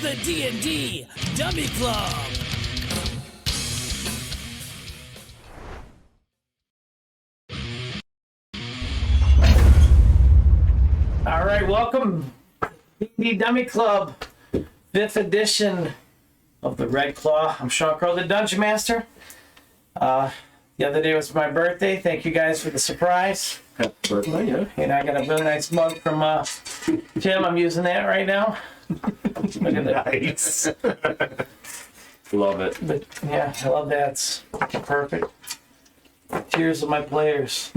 the D&D Dummy Club. All right, welcome D&D Dummy Club, 5th edition of the Red Claw. I'm Sean Crow, the Dungeon Master. The other day was my birthday. Thank you guys for the surprise. Happy birthday, yeah. And I got a really nice mug from Tim. I'm using that right now. Look at that. Nice. Love it. But yeah, I love that. It's perfect. Tears of my players.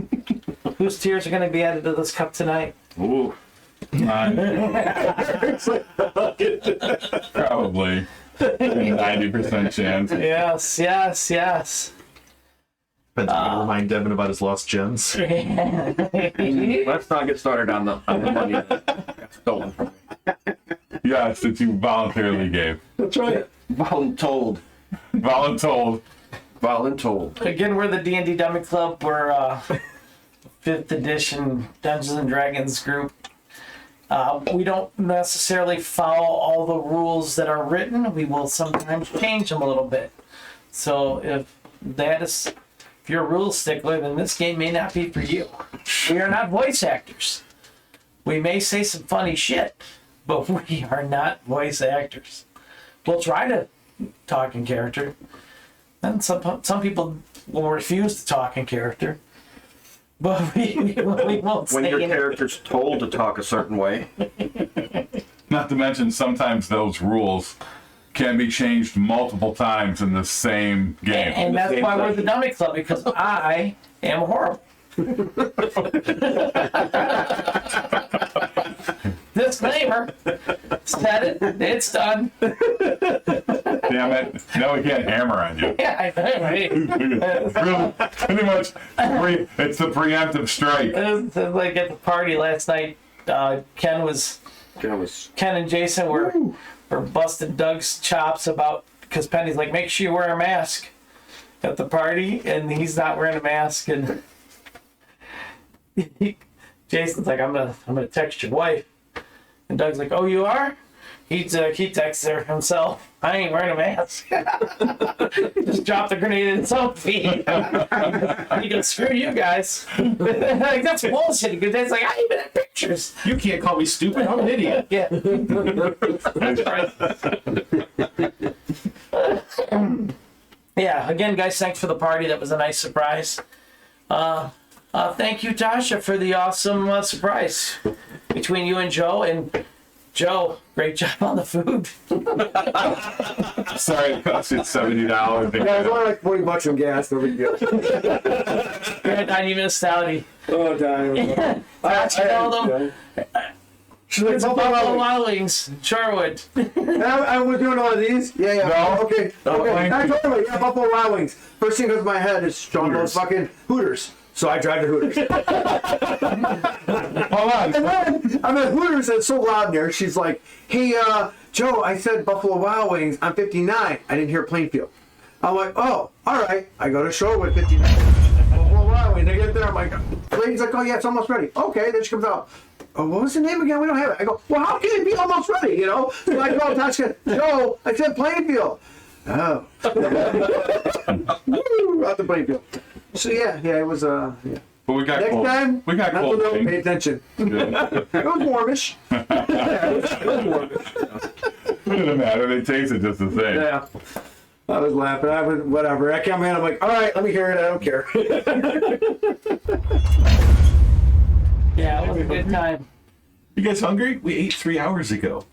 Whose tears are going to be added to this cup tonight? Ooh. Probably. 90% chance. Yes. Depends on how to remind Devin about his lost gems. Let's not get started on the money that got stolen from me. Yeah, since you voluntarily gave. That's right. Voluntold. Voluntold. Again, we're the D&D Dummy Club. We're 5th edition Dungeons and Dragons group. We don't necessarily follow all the rules that are written. We will sometimes change them a little bit. So if you're a rule stickler, then this game may not be for you. We are not voice actors. We may say some funny shit, but we are not voice actors. We'll try to talk in character. And some people will refuse to talk in character. But we won't When say your anything. character's told to talk a certain way. Not to mention, sometimes those rules can be changed multiple times in the same game. And that's why we're the Dummy Club, because I am horrible. Disclaimer. Said it. It's done. Damn it. Now we can't hammer on you. Yeah, I know, right? Really, pretty much, it's the preemptive strike. It was like at the party last night, Ken and Jason were busting Doug's chops about, because Penny's like, make sure you wear a mask at the party, and he's not wearing a mask, and Jason's like, I'm gonna text your wife, and Doug's like, oh, you are? He texts her himself, I ain't wearing a mask. Just dropped the grenade in his own feet. He goes, screw you guys. Like, that's bullshit. Because it's like, I even have pictures. You can't call me stupid. I'm an idiot. Yeah. That's right. Yeah, again, guys, thanks for the party. That was a nice surprise. Thank you, Tasha, for the awesome surprise between you and Joe. And Joe, great job on the food. Sorry, it cost you $70. Yeah, it's only like $40 on gas. No big deal. Yeah, Don, you missed out. Oh, damn. Tasha told him. She's like, It's Buffalo Wild Wings, Sherwood. I was doing all of these. Yeah. No. Okay. I totally. Yeah, Buffalo Wild Wings. First thing goes to my head is John Bo's fucking Hooters. So I drive to Hooters. Hold on. And then I'm at Hooters and it's so loud in there. She's like, hey, Joe, I said Buffalo Wild Wings on 59. I didn't hear Plainfield. I'm like, oh, all right. I go to Sherwood 59. Buffalo Wild Wings. I get there. I'm like, the lady's like, oh, yeah, it's almost ready. Okay. Then she comes out. Oh, what was the name again? We don't have it. I go, well, how can it be almost ready? You know? So I go, Tasha, Joe, I said Plainfield. Oh. Woo, out the Plainfield. So yeah, it was yeah. But we got Next cold. time, We got not cold. to know, things. pay attention. Good. It was warmish. It doesn't matter. They taste it just the same. Yeah. I was laughing. I was whatever. I come in. I'm like, all right, let me hear it. I don't care. Yeah, it was a good time. You guys hungry? We ate 3 hours ago.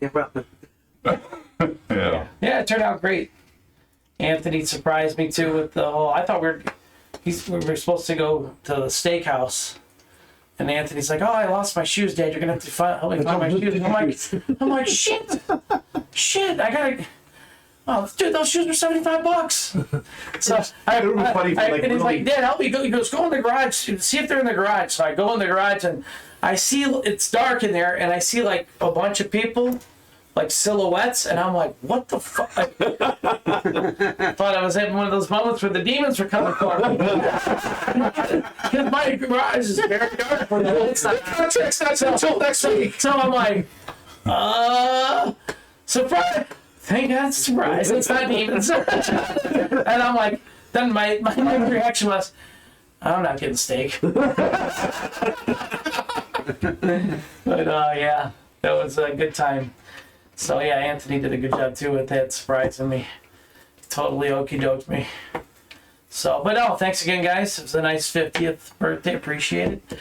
Yeah, well, Yeah. Yeah, it turned out great. Anthony surprised me too with the whole. I thought we were supposed to go to the steakhouse, and Anthony's like, "Oh, I lost my shoes, Dad. You're gonna have to help me find my shoes." I'm like, shit. I gotta. Oh, dude, those shoes were $75. So It would be funny if, like, and he's really- like, Dad, help me. He goes, go in the garage, see if they're in the garage. So I go in the garage and I see it's dark in there, and I see like a bunch of people, like silhouettes, and I'm like, what the fuck? I thought I was having one of those moments where the demons were coming for me. Because my garage is very dark when the lights not until next week. So I'm like, surprise! Thank God, surprise! It's not even surprise. And I'm like, then my reaction was, I'm not getting steak. But yeah, that was a good time. So yeah, Anthony did a good job too with that, surprising me. Totally okie doked me. So, but no, thanks again, guys. It was a nice 50th birthday. Appreciate it.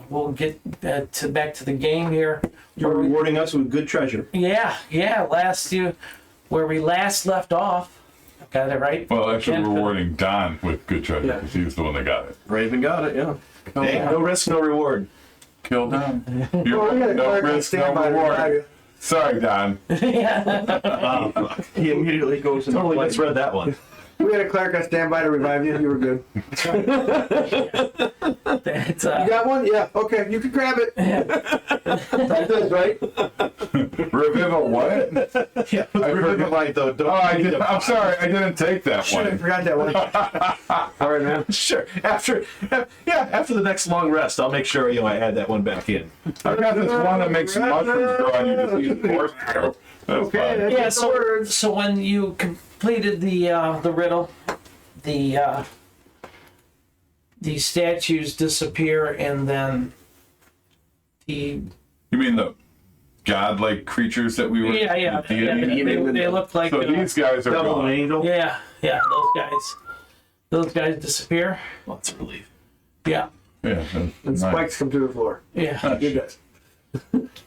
We'll get back to the game here. You're rewarding us with good treasure. Yeah. Where we last left off. Got it right. Well, actually, we're rewarding Don with good treasure because he's the one that got it. Raven got it, yeah. Hey, no risk, no reward. Kill Don. Well, we You're gotta no clerk on risk, no standby to revive reward. you. Sorry, Don. He immediately goes into Totally play. misread that one. We had a clerk on standby to revive you. You were good. That's, You got one? Yeah. Okay. You can grab it. That's it, right? Revival what? Yeah, Revivify though. Oh, I'm sorry, I didn't take that Shit, I one. forgot that one. All right, man. Sure. After the next long rest, I'll make sure I add that one back in. I got this one that makes mushrooms grow on you to see the horse grow. That's Okay, fine. that's yeah. the word. So when you completed the riddle, the statues disappear, and then the You mean the godlike creatures that we were? yeah the deity? they look like So these guys are Double gone. angel. yeah those guys disappear. Well, that's a relief. Yeah. Yeah. And nice. spikes come through the floor. Yeah. Good guys.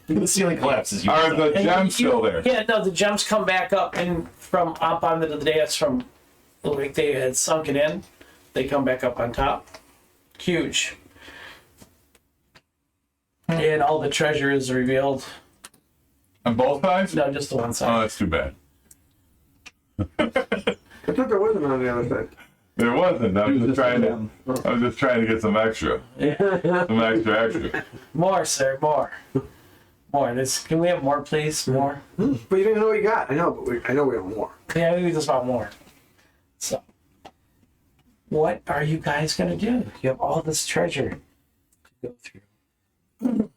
The ceiling collapses. Are the And gems you- still there? Yeah, no, the gems come back up and from up onto the dais from like they had sunken in. They come back up on top. Huge. And all the treasure is revealed. On both sides? No, just the one Oh, side. that's too bad. I thought there wasn't on the other side. There wasn't. I was just trying to get some extra. Some extra. More, sir, more. More. Can we have more, please? More. But you didn't know what you got. I know, but I know we have more. Yeah, we just want more. So, what are you guys gonna do? You have all this treasure to go through.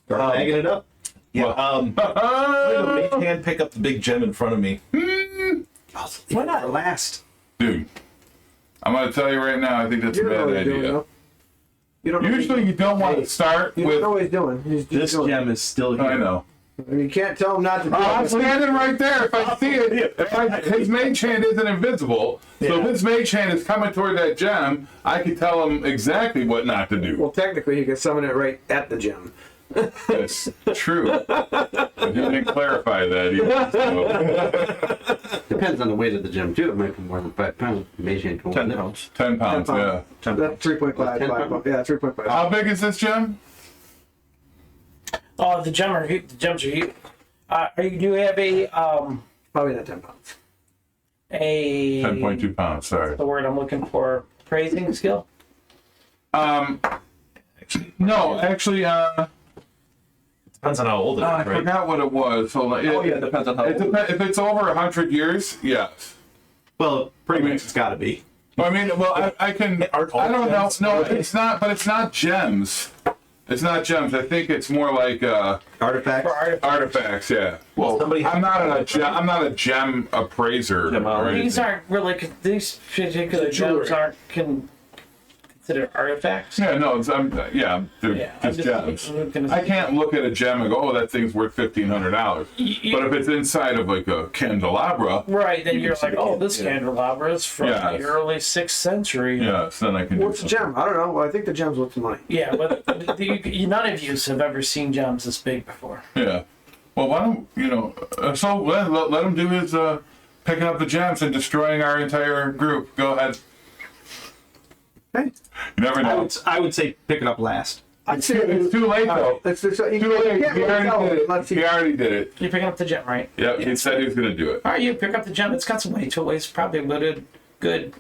Start bagging it up. Yeah. I'm gonna make hand pick up the big gem in front of me. Why not? Last. Dude, I'm going to tell you right now, I think that's a You don't know bad what he's doing, idea. though. You don't know Usually you don't want to start You don't with... know what he's doing. He's just This doing it. gem is still here. I know. And you can't tell him not to do I'm it. standing right there. If I see it, his mage hand isn't invisible. So if his mage hand is coming toward that gem, I can tell him exactly what not to do. Well, technically, he can summon it right at the gem. That's true. But he didn't clarify that either. So. Depends on the weight of the gem, too. It might be more than 5 pounds. Mage hand can 10 hold it. pounds. 10 pounds, 10 yeah. pounds. That's 3.5. 10 5, pounds? yeah, 3.5. How big is this gem? Oh, the gems are huge. Do you have Probably not 10 pounds. a 10.2 pounds, sorry. the word I'm looking for? Praising skill. No, actually, Depends on how old it is, I right? forgot what it was. Hold on. Oh, yeah, it depends on how It old. if it's over 100 years, yes. Well, pretty much it's got to be. I mean, well, I can. Aren't I all don't know. gems No, really? it's not. But it's not gems. It's not gems. I think it's more like Artifacts. artifacts. Yeah. Well, Somebody- I'm not a gem appraiser. Gem or anything. These aren't really. These particular gems aren't considered artifacts. Yeah, no, it's, yeah, they're Yeah, I'm just just gems. looking to I see. can't look at a gem and go, oh, that thing's worth $1,500. But if it's inside of like a candelabra, Right, then You you're can like, see oh, it, this yeah. candelabra is from Yes. the early 6th century. yes, then I can do What's a something. gem? I don't know. Well, I think the gem's worth some money. Yeah, but none of you have ever seen gems this big before. Yeah. Well, why don't so let him do his picking up the gems and destroying our entire group. Go ahead. Hey, You never know. I would say pick it up last. I'd say It's too late though. Let's do so. You Too late. can't He really tell already did unless it. he- He already did it. You're picking up the gem, right? Yep. He said he was gonna do it. All right, you pick up the gem. It's got some weight to it. It's probably a good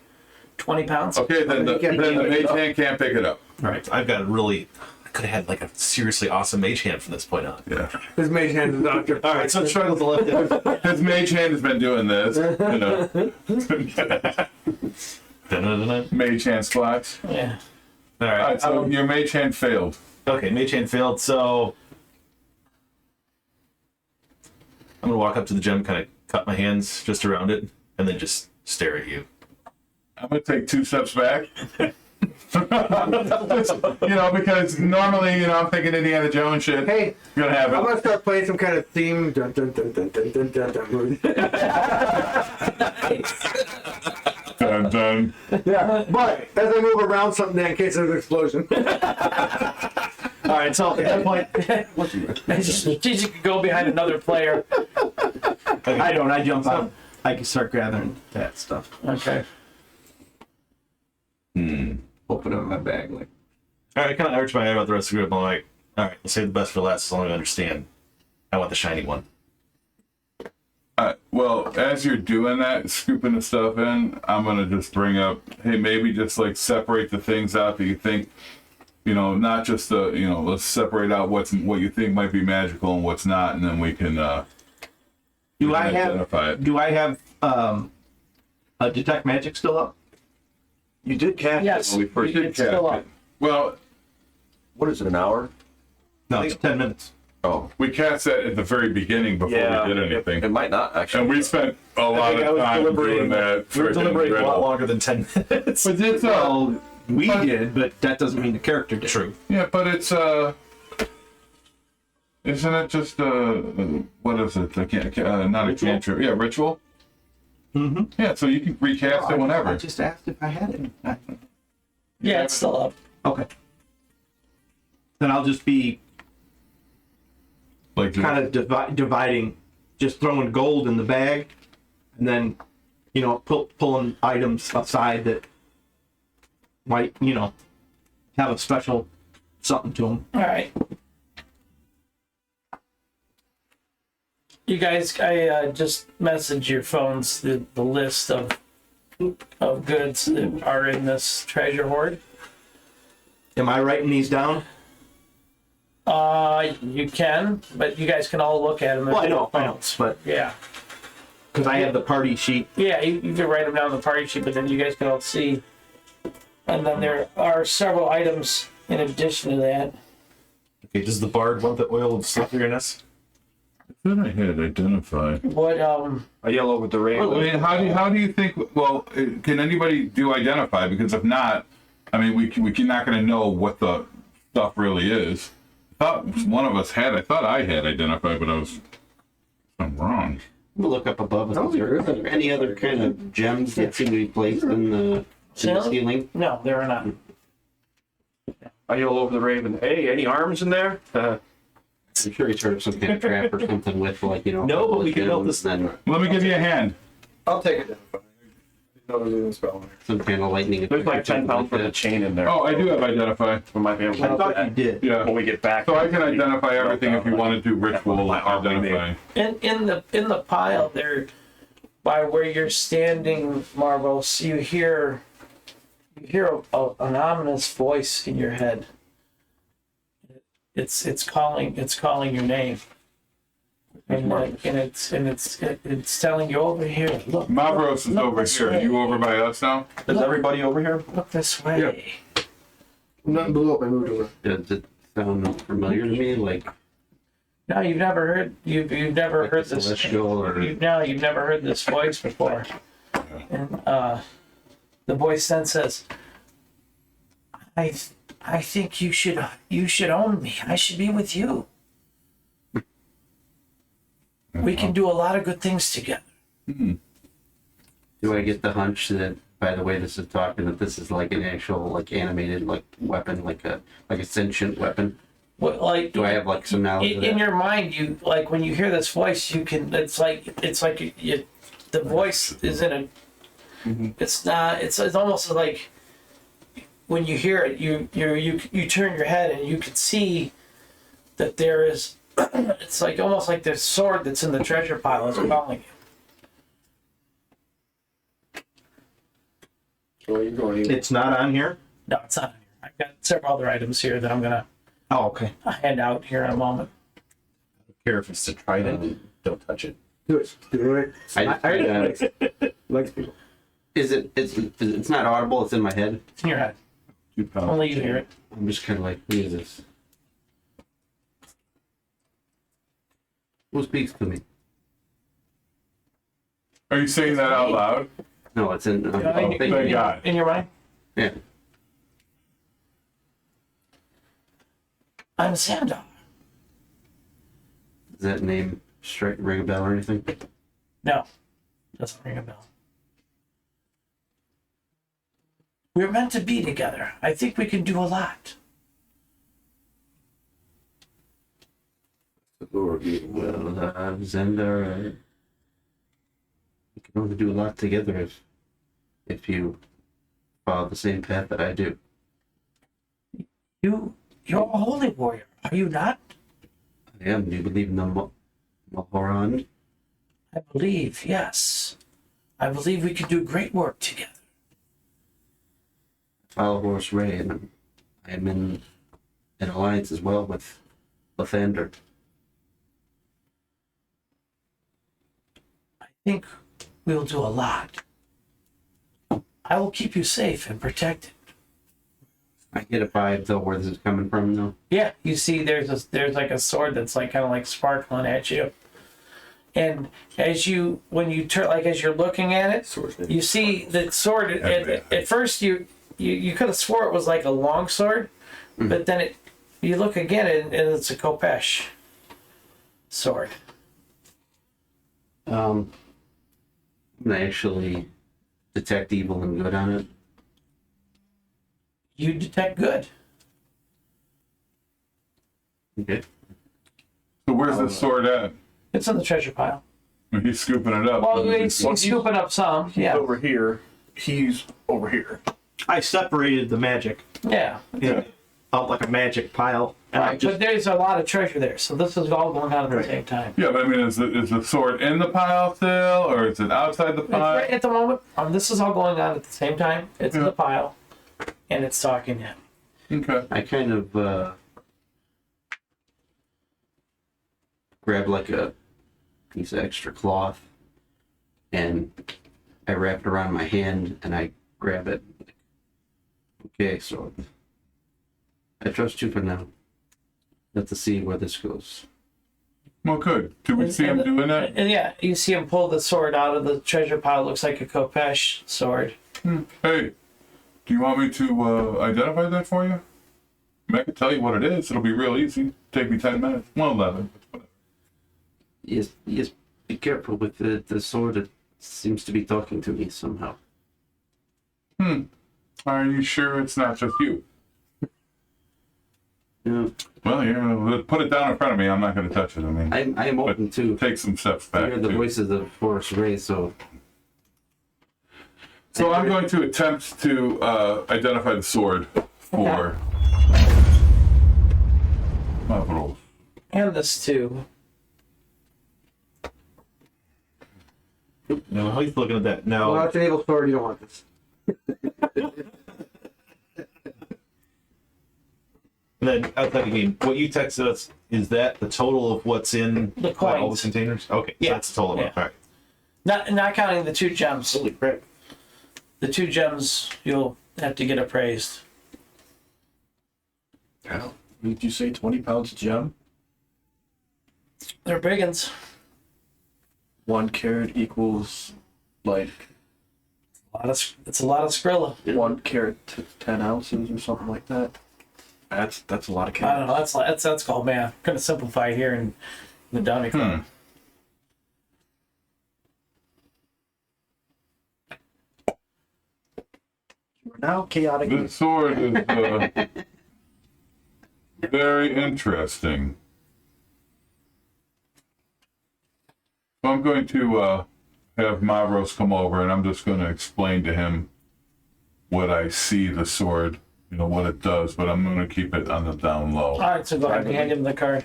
20 pounds. Okay, then the mage hand can't pick it up. All right. I've got I could have had like a seriously awesome mage hand from this point on. Yeah. His mage hand is a doctor. All right, so struggle to lift it. His mage hand has been doing this. You know. Dun-dun-dun-dun. Mage hand splats. Yeah. All All right. right, so your mage hand failed. Okay, mage hand failed. So I'm gonna walk up to the gem, kind of cut my hands just around it, and then just stare at you. I'm gonna take 2 steps back. Because normally, I'm thinking Indiana Jones shit. Hey, You're gonna have I'm it. gonna start playing some kind of theme. Dun, dun, dun, dun, dun, dun, dun, dun. Dun, dun. Yeah, but as I move around something there in case there's an explosion. All right, so at that point, You could go behind another player. I don't. I jump out. I can start gathering that stuff. Okay. Open up my bag. Like, All right, I kind of arch my eye about the rest of the group. I'm like, all right, let's save the best for last as long as I understand. I want the shiny one. Well, as you're doing that, scooping the stuff in, I'm gonna just bring up, hey, maybe just like separate the things out that you think, not just the, let's separate out what you think might be magical and what's not, and then we can do I identify have? it. Do I have a detect magic still up? You did cast Yes. it when we first It's still up. Well, What is it, an hour? No, it's 10 minutes. Oh. we cast that at the very beginning before we did anything, It might not, actually. and we spent a lot think I of was time deliberating. doing that. We were friggin' deliberating a lot riddle. longer than 10 minutes. But it's Well, we did, but that doesn't mean the character did. True. yeah, but it's isn't it just what is it? I can't not a cantrip. Yeah, ritual. Mm-hmm. Yeah, so you can recast it I whenever. just asked if I had it. Yeah, it's still up. Okay. Then I'll just be Like kind of dividing, just throwing gold in the bag, and then, pulling items aside that might, have a special something to them. All right. You guys, I just messaged your phones the list of goods that are in this treasure hoard. Am I writing these down? You can, but you guys can all look at them. Well, I know, but Yeah. because I have the party sheet. Yeah, you can write them down on the party sheet, but then you guys can all see. And then there are several items in addition to that. Okay, does the bard want the oil of slipperiness? Then I had identify. What, A yellow with the rain. I mean, how do you think? Well, can anybody do identify? Because if not, I mean, we're not going to know what the stuff really is. I thought one of us had. I thought I had identify, but I'm wrong. We'll look up above. Is there any other kind of gems that seem to be placed in the ceiling? no, there are not. A yellow over the raven. Hey, any arms in there? I'm sure he's heard of some kind of trap or something with, like, No, but we can build this- Then Let me give you a hand. I'll take it. some kind of lightning. There's like effect, 10 pounds something worth of chain in there. Oh, I do have identify. We might be able to I look thought at you did. Yeah. when we get back. So I can identify everything if you want to do ritual My arm identify. In the pile there, by where you're standing, Marvels, you hear an ominous voice in your head. It's calling your name, and it's telling you over here. Look, Mavros is look over this here. way. You over by us now? Is everybody over here? Look this way. Nothing blew up. I moved over. Does it sound familiar to me? Like No, you've never heard heard this. celestial or You've never heard this voice before, and the voice then says, I think you should own me. I should be with you. We can do a lot of good things together. do I get the hunch that, by the way this is talking, that this is like an actual like animated like weapon, like a sentient weapon? What, like, Do I have like some knowledge of in that? your mind, you like when you hear this voice, you can. It's like the voice is in a. It's not. It's almost like when you hear it, you turn your head and you can see that there is. It's like almost like the sword that's in the treasure pile is calling you. It's not on here? No, it's not here. I've got several other items here that I'm gonna Oh, okay. hand out here in a moment. Care if it's to trident, don't touch it. Do it. Do it. Likes people. It's not audible. It's in my head. It's in your head. 2 pounds. Only you hear it. I'm just kind of like, who is this? Who speaks to me? Are you saying that out loud? No, it's in. thank God. In your mind? Yeah. I'm Xandar. Does that name straight ring a bell or anything? No, doesn't ring a bell. We're meant to be together. I think we can do a lot. Well, Zendar, we can only do a lot together if you follow the same path that I do. You're a holy warrior, are you not? I am. Do you believe in the Mahoran? I believe, yes. I believe we can do great work together. Follow Horus Ray, and I am in an alliance as well with Lathander. I think we'll do a lot. I will keep you safe and protected. I get a vibe though where this is coming from though. Yeah, you see, there's like a sword that's like kind of like sparkling at you, and as you're looking at it, you see the sword. At first, you could have swore it was like a long sword, but then you look again and it's a Kopesh sword. I'm gonna actually detect evil and good on it. You detect good. Okay. So where's the sword at? It's in the treasure pile. He's scooping it up. Well, he's scooping up some. Yeah. Over here. He's over here. I separated the magic Yeah. out like a magic pile. And I Right, just but there's a lot of treasure there, so this is all going on at the same time. Yeah, but I mean, is the sword in the pile still, or is it outside the It's pile? right at the moment. This is all going on at the same time. It's in the pile, and it's talking to him. Okay. I kind of grab like a piece of extra cloth and I wrap it around my hand and I grab it. Okay, so I trust you for now. Let's see where this goes. Well, good. Do we see him doing that? And yeah, you see him pull the sword out of the treasure pile. It looks like a Kopesh sword. Hey, do you want me to identify that for you? I mean, I can tell you what it is. It'll be real easy. Take me 10 minutes. Well, 11. Yes, be careful with the sword. It seems to be talking to me somehow. Are you sure it's not just you? Yeah, Well, you put it down in front of me. I'm not going to touch it. I mean, I am open to take some steps back. hear the too. voices of Forest Ray, so So I'm going to attempt to identify the sword for Mavros. And this too. no, how he's looking at that. Well, No, it's an evil sword. You don't want this. And then outside the game, what you texted us, is that the total of what's in The all the coins. containers? Okay, Yeah. so that's the total amount. Yeah. All right. Not counting the 2 gems. holy crap. The 2 gems you'll have to get appraised. How? Did you say 20 pounds gem? They're big uns. 1 carat equals like It's a lot of Skrilla. 1 carat to 10 ounces or something like that. That's a lot of I don't know. carats. That's called math. I'm gonna simplify here in the dummy club. Now chaotic. The sword is very interesting. So I'm going to have Mavros come over, and I'm just going to explain to him what I see the sword, what it does, but I'm going to keep it on the down low. All right, so go ahead and hand him the card.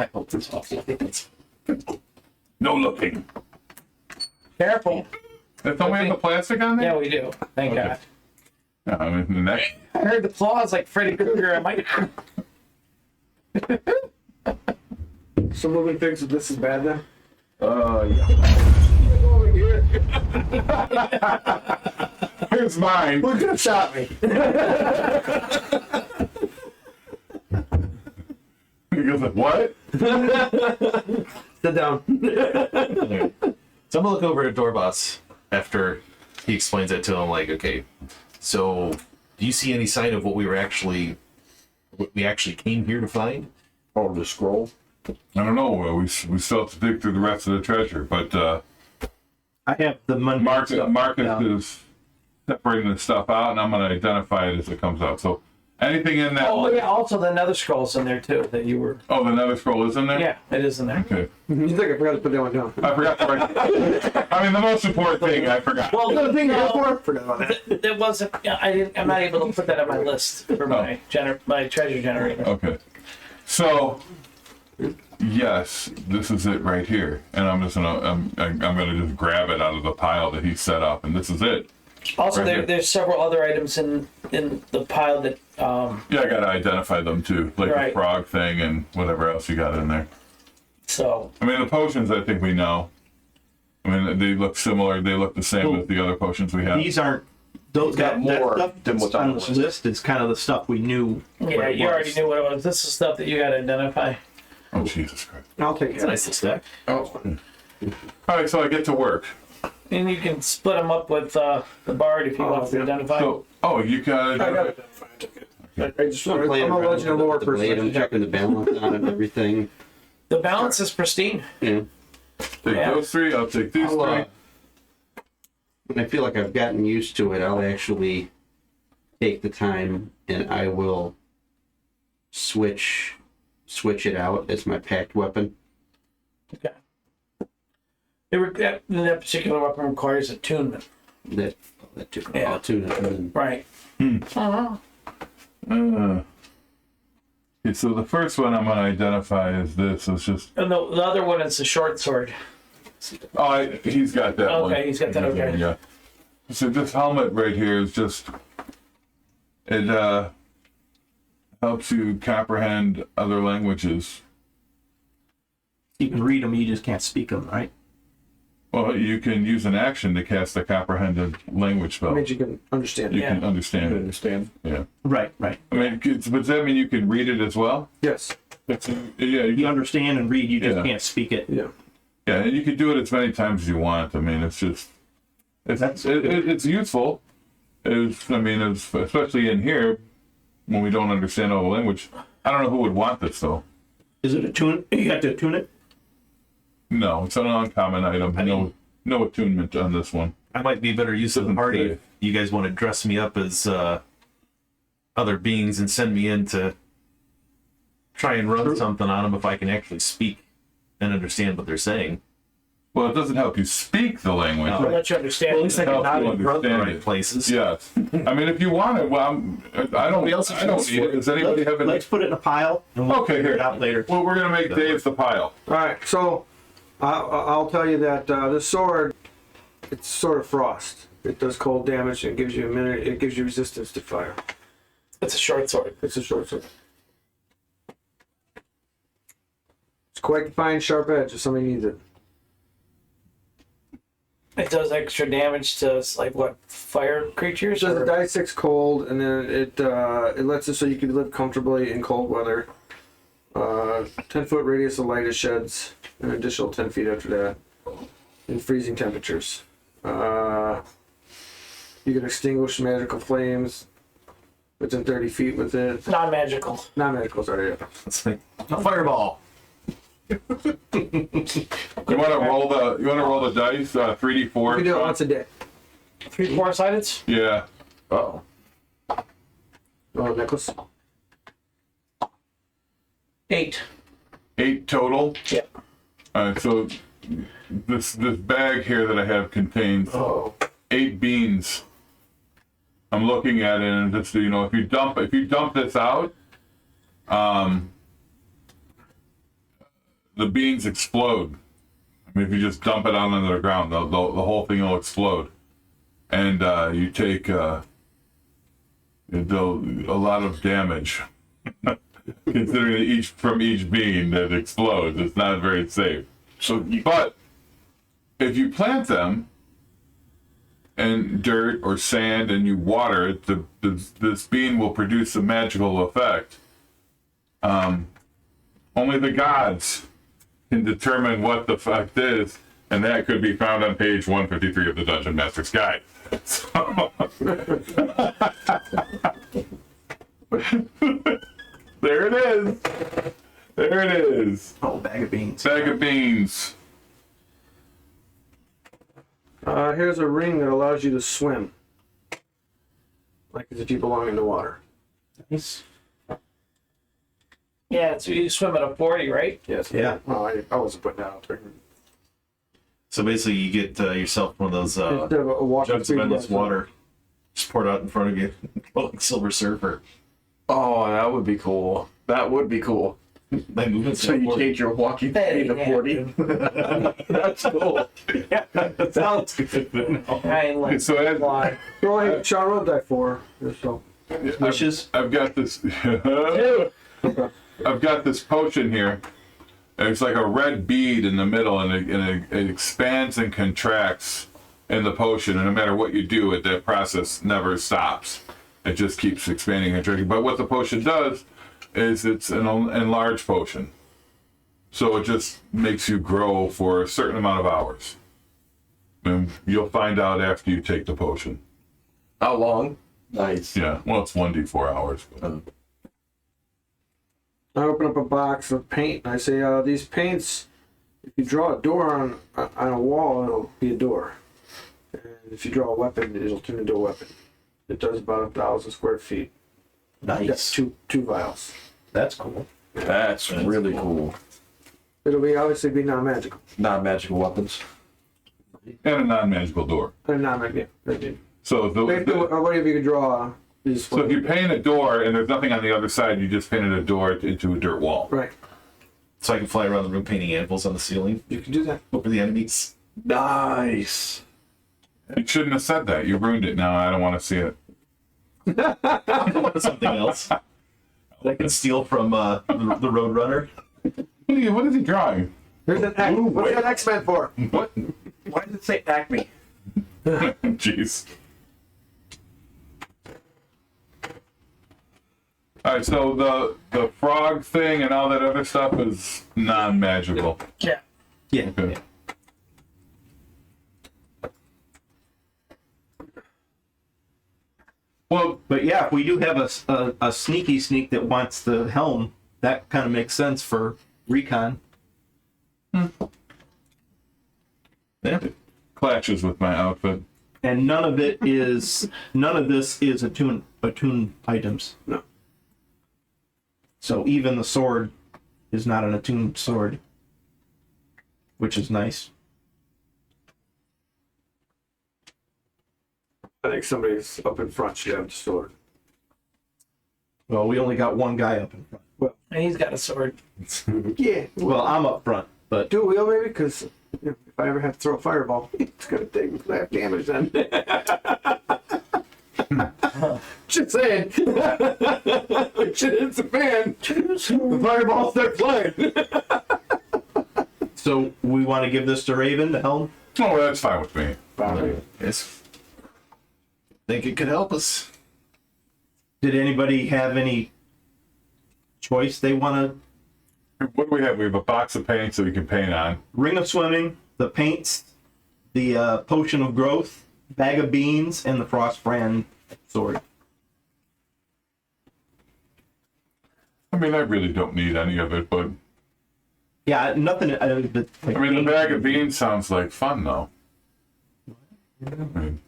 I hope this also. No looking. Careful. Don't we have the plastic on there? Yeah, we do. Thank Okay. God. Yeah, I mean, the next. I heard the claws like Freddy Krueger. I might. So moving things, if this is bad then? Yeah. Here's mine. Who's gonna stop me? He goes like, what? Sit down. So I'm gonna look over at Dorbos after he explains that to him. Like, okay, so do you see any sign of what we actually came here to find? Oh, the scroll. I don't know. We still have to dig through the rest of the treasure, but I have the money. Marcus Yeah. is separating the stuff out, and I'm going to identify it as it comes out. So anything in that? Oh yeah, also the nether scroll's in there too that you were. Oh, the nether scroll is in there. Yeah, it is in there. Okay. You think I forgot to put that one down? I forgot to write. I mean, the most important thing I forgot. Well, The thing no, forgot about that. there wasn't. I didn't. I'm not able to put that on my list for my treasure generator. Okay. So, yes, this is it right here, and I'm just gonna I'm gonna just grab it out of the pile that he set up, and this is it. Also, Right here. there's several other items in the pile that. Yeah, I gotta identify them too, like Right. the frog thing and whatever else you got in there. So I mean, the potions I think we know. I mean, they look similar. They look the same as the other potions we have. These aren't. Those got that more stuff than that's what's on on the this list. list is kind of the stuff we knew. what yeah, it you was. already knew what it was. This is stuff that you got to identify, Oh, Jesus Christ! I'll take It's a it. nice little stack. Oh, All right, so I get to work. and you can split them up with the bard if you want to identify. So, you can. I got it. I just I'm playing I'm a around legend of with lore the person. blade. I'm checking the balance on it and everything. The balance is pristine. Yeah. Take Yeah. those three. I'll take these I'll, three. When I feel like I've gotten used to it, I'll actually take the time and I will switch it out as my packed weapon. Okay. That particular weapon requires attunement. That too. Yeah. I'll tune it and then Right. Okay, so the first one I'm going to identify is this. It's just. And the other one is the short sword. Oh, he's got that one. Okay, he's got that, okay. Yeah. So this helmet right here is just. It helps you comprehend other languages. You can read them, you just can't speak them, right? Well, you can use an action to cast a comprehended language spell. That means you can understand You it. can understand it. understand. Yeah. Right, right. I mean, does that mean you can read it as well? Yes. Yeah. You understand and read, you just Yeah. can't speak it. Yeah. Yeah, and you can do it as many times as you want. I mean, it's just, it's useful. Especially in here, when we don't understand all the language. I don't know who would want this though. Is it a tune? You have to tune it? No, it's an uncommon item. No attunement on this one. I might be better use of the Doesn't party say. if you guys want to dress me up as other beings and send me in to try and run something on them if I can actually speak and understand what they're saying. Well, it doesn't help you speak the language. I'll let you understand. Well, at least I can Helps not you even run the understand right it. places. Yes. I mean, if you want it, well, I don't need it. Does anybody have any? Let's put it in a pile and we'll Okay, figure here. it out later. Well, we're going to make Dave the pile. All right. So I'll tell you that this sword, it's sort of frost. It does cold damage. And it gives you a minute. It gives you resistance to fire. It's a short sword. It's a short sword. It's quite a fine, sharp edge if somebody needs it. It does extra damage to like what fire creatures. It does or- a die 6 cold, and then it lets it so you can live comfortably in cold weather. 10-foot radius of light it sheds, an additional 10 feet after that, in freezing temperatures. You can extinguish magical flames within 30 feet with it. Non-magical. Non-magical, sorry. Yeah. It's like a fireball. You want to roll the dice? 3d4. You can do it once a day. 3 4-sided. Yeah. Oh, Oh, necklace. 8. 8 total. Yeah. So this bag here that I have contains 8 beans. I'm looking at it and just if you dump this out, the beans explode. I mean, if you just dump it out onto the ground, the whole thing will explode. And you take a lot of damage. Considering that from each bean that explodes, it's not very safe. But if you plant them in dirt or sand and you water it, this bean will produce a magical effect. Only the gods can determine what the fuck is, and that could be found on page 153 of the Dungeon Master's Guide. So, there it is. There it is. Oh, bag of beans. Bag of beans. Here's a ring that allows you to swim. Like as if you belong in the water. Nice. Yeah, so you swim at a 40, right? Yes. Yeah. Well, I wasn't putting that out there. So basically, you get yourself one of those Instead of a walking jugs of speed, endless yes. water, just poured out in front of you, like Silver Surfer. Oh, that would be cool. That would be cool. They move it So you change your walking speed to 40. That's cool. Yeah, that sounds good. No. I like So as, fly. Go ahead, Sean, roll die for her. So. Wishes. I've got this. I've got this potion here. It's like a red bead in the middle, and it expands and contracts in the potion. And no matter what you do, that process never stops. It just keeps expanding and contracting. But what the potion does is it's an enlarged potion. So it just makes you grow for a certain amount of hours. And you'll find out after you take the potion. How long? Nice. Yeah, well, it's 1d4 hours. But. I open up a box of paint and I say, these paints, if you draw a door on a wall, it'll be a door. And if you draw a weapon, it'll turn into a weapon. It does about 1,000 square feet. Nice. Two vials. That's cool. That's really cool. It'll be obviously be non-magical. Non-magical weapons. And a non-magical door. Non-magical. So Whatever you can draw is. So if you paint a door and there's nothing on the other side, you just painted a door into a dirt wall. Right. So I can fly around the room painting anvils on the ceiling You can do that. over the enemies. Nice. You shouldn't have said that. You ruined it now. I don't want to see it. I'll come up with something else that I can steal from the Roadrunner. What is he drawing? There's an X. What's that X-Men for? What? Why does it say Acme? Jeez. All right, so the frog thing and all that other stuff is non-magical. Yeah. Yeah. Okay. Well, But yeah, if we do have a sneaky sneak that wants the helm, that kind of makes sense for recon. Yeah. clashes with my outfit. And none of this is attune items. No. So even the sword is not an attuned sword, which is nice. I think somebody's up in front should have the sword. Well, we only got one guy up in front. And he's got a sword. Yeah. Well, I'm up front, but Do a wheel maybe? Because if I ever have to throw a fireball, it's going to take half damage then. Just saying. Shit hits the fan. The fireballs start flying. so we want to give this to Raven to helm. Oh, that's fine with me. Yes. Think it could help us. Did anybody have any choice they want to? What do we have? We have a box of paint that we can paint on. Ring of swimming, the paints, the potion of growth, bag of beans, and the frostbrand sword. I mean, I really don't need any of it, but Yeah, nothing. I mean, the bag of beans sounds like fun, though. I mean,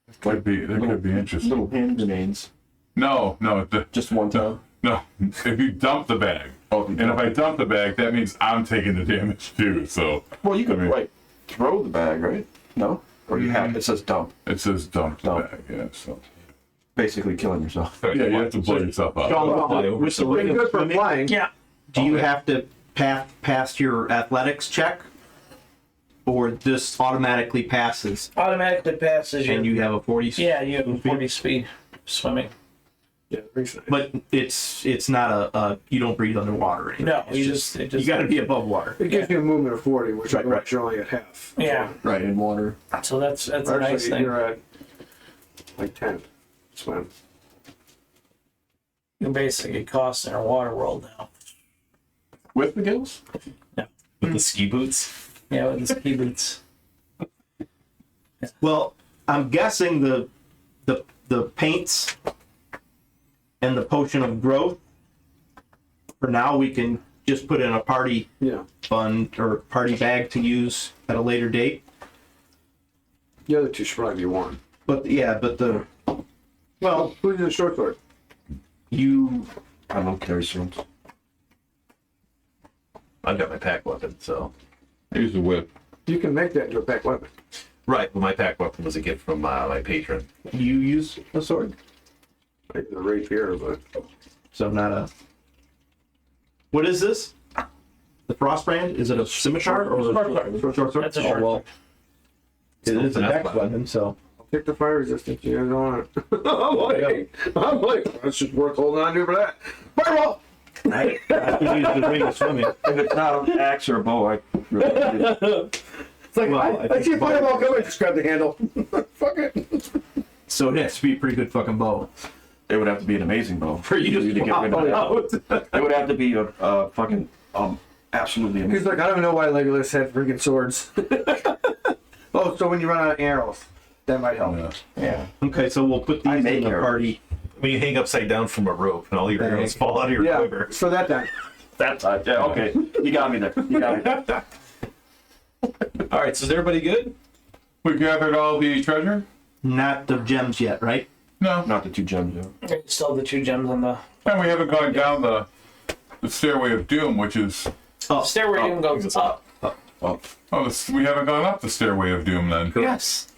that could be interesting. Little hand grenades. No, Just one time. no. If you dump the bag, and if I dump the bag, that means I'm taking the damage too. So Well, you could I mean- like throw the bag, right? No, or you have it says dump, it says dump the Dump. bag. Yeah, so basically killing yourself. yeah, you have to blow yourself up. With the Pretty ring of good for swimming, flying. Yeah. do you have to pass your athletics check, or this automatically passes Automatically passes and your. you have a 40? Yeah, you have a 40 speed swimming. Yeah, nice. But it's not a you don't breathe underwater or anything. No, It's you just you got to be above water. It gives you a movement of 40, which Right, otherwise you're only at half. Yeah. Right in water. So that's a Actually, nice thing. you're at like 10. Swim. You're basically costing our water world now. With the gills? With the ski boots. Yeah, with the ski boots. Well, I'm guessing the paints and the potion of growth. For now, we can just put in a party fund or party bag to use at a later date. The other two should probably be one. But well, Who's the short sword? you I don't carry swords. I've got my pack weapon, so. I use the whip. You can make that into a pack weapon. Right, but my pack weapon was a gift from my patron. you use a sword, Like the rapier, but so not a. What is this? The Frostbrand? Is it a scimitar or a short sword? That's a short well, it is a dex weapon, so. I'll take the fire resistance. You guys don't want it. I'm like, that's just worth holding on to for that. Fireball! I can use the ring of swimming. If it's not an axe or a bow, I really It's like, Well, I see a fireball coming, just grab the handle. Fuck it. So it has to be a pretty good fucking bow. it would have to be an amazing bow For you to get rid of swap that. It would have to be a fucking absolutely amazing. He's like, I don't even know why Legolas had freaking swords. Oh, so when you run out of arrows, that might help. Yeah. Okay, so we'll put I these make in the arrows. party. When you hang upside down from a rope and all your arrows fall out of your Yeah, quiver. so that time. That time, yeah, okay. You got me there. You got me there. All right, so is everybody good? We gathered all the treasure? Not the gems yet, right? No. Not the two gems, yeah. Still the 2 gems on the And we haven't gone down the Stairway of Doom, which is... stairway. Even goes up. we haven't gone up the Stairway of Doom then. Yes,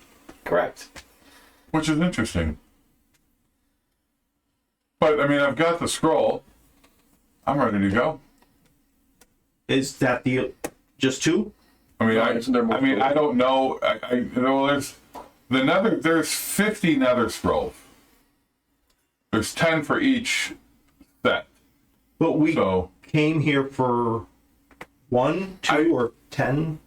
correct. Which is interesting. But, I mean, I've got the scroll. I'm ready to go. Is that the just 2? I mean, Isn't there more I don't know. There's 50 nether scrolls. There's 10 for each set. But we So came here for 1, 2, or 10.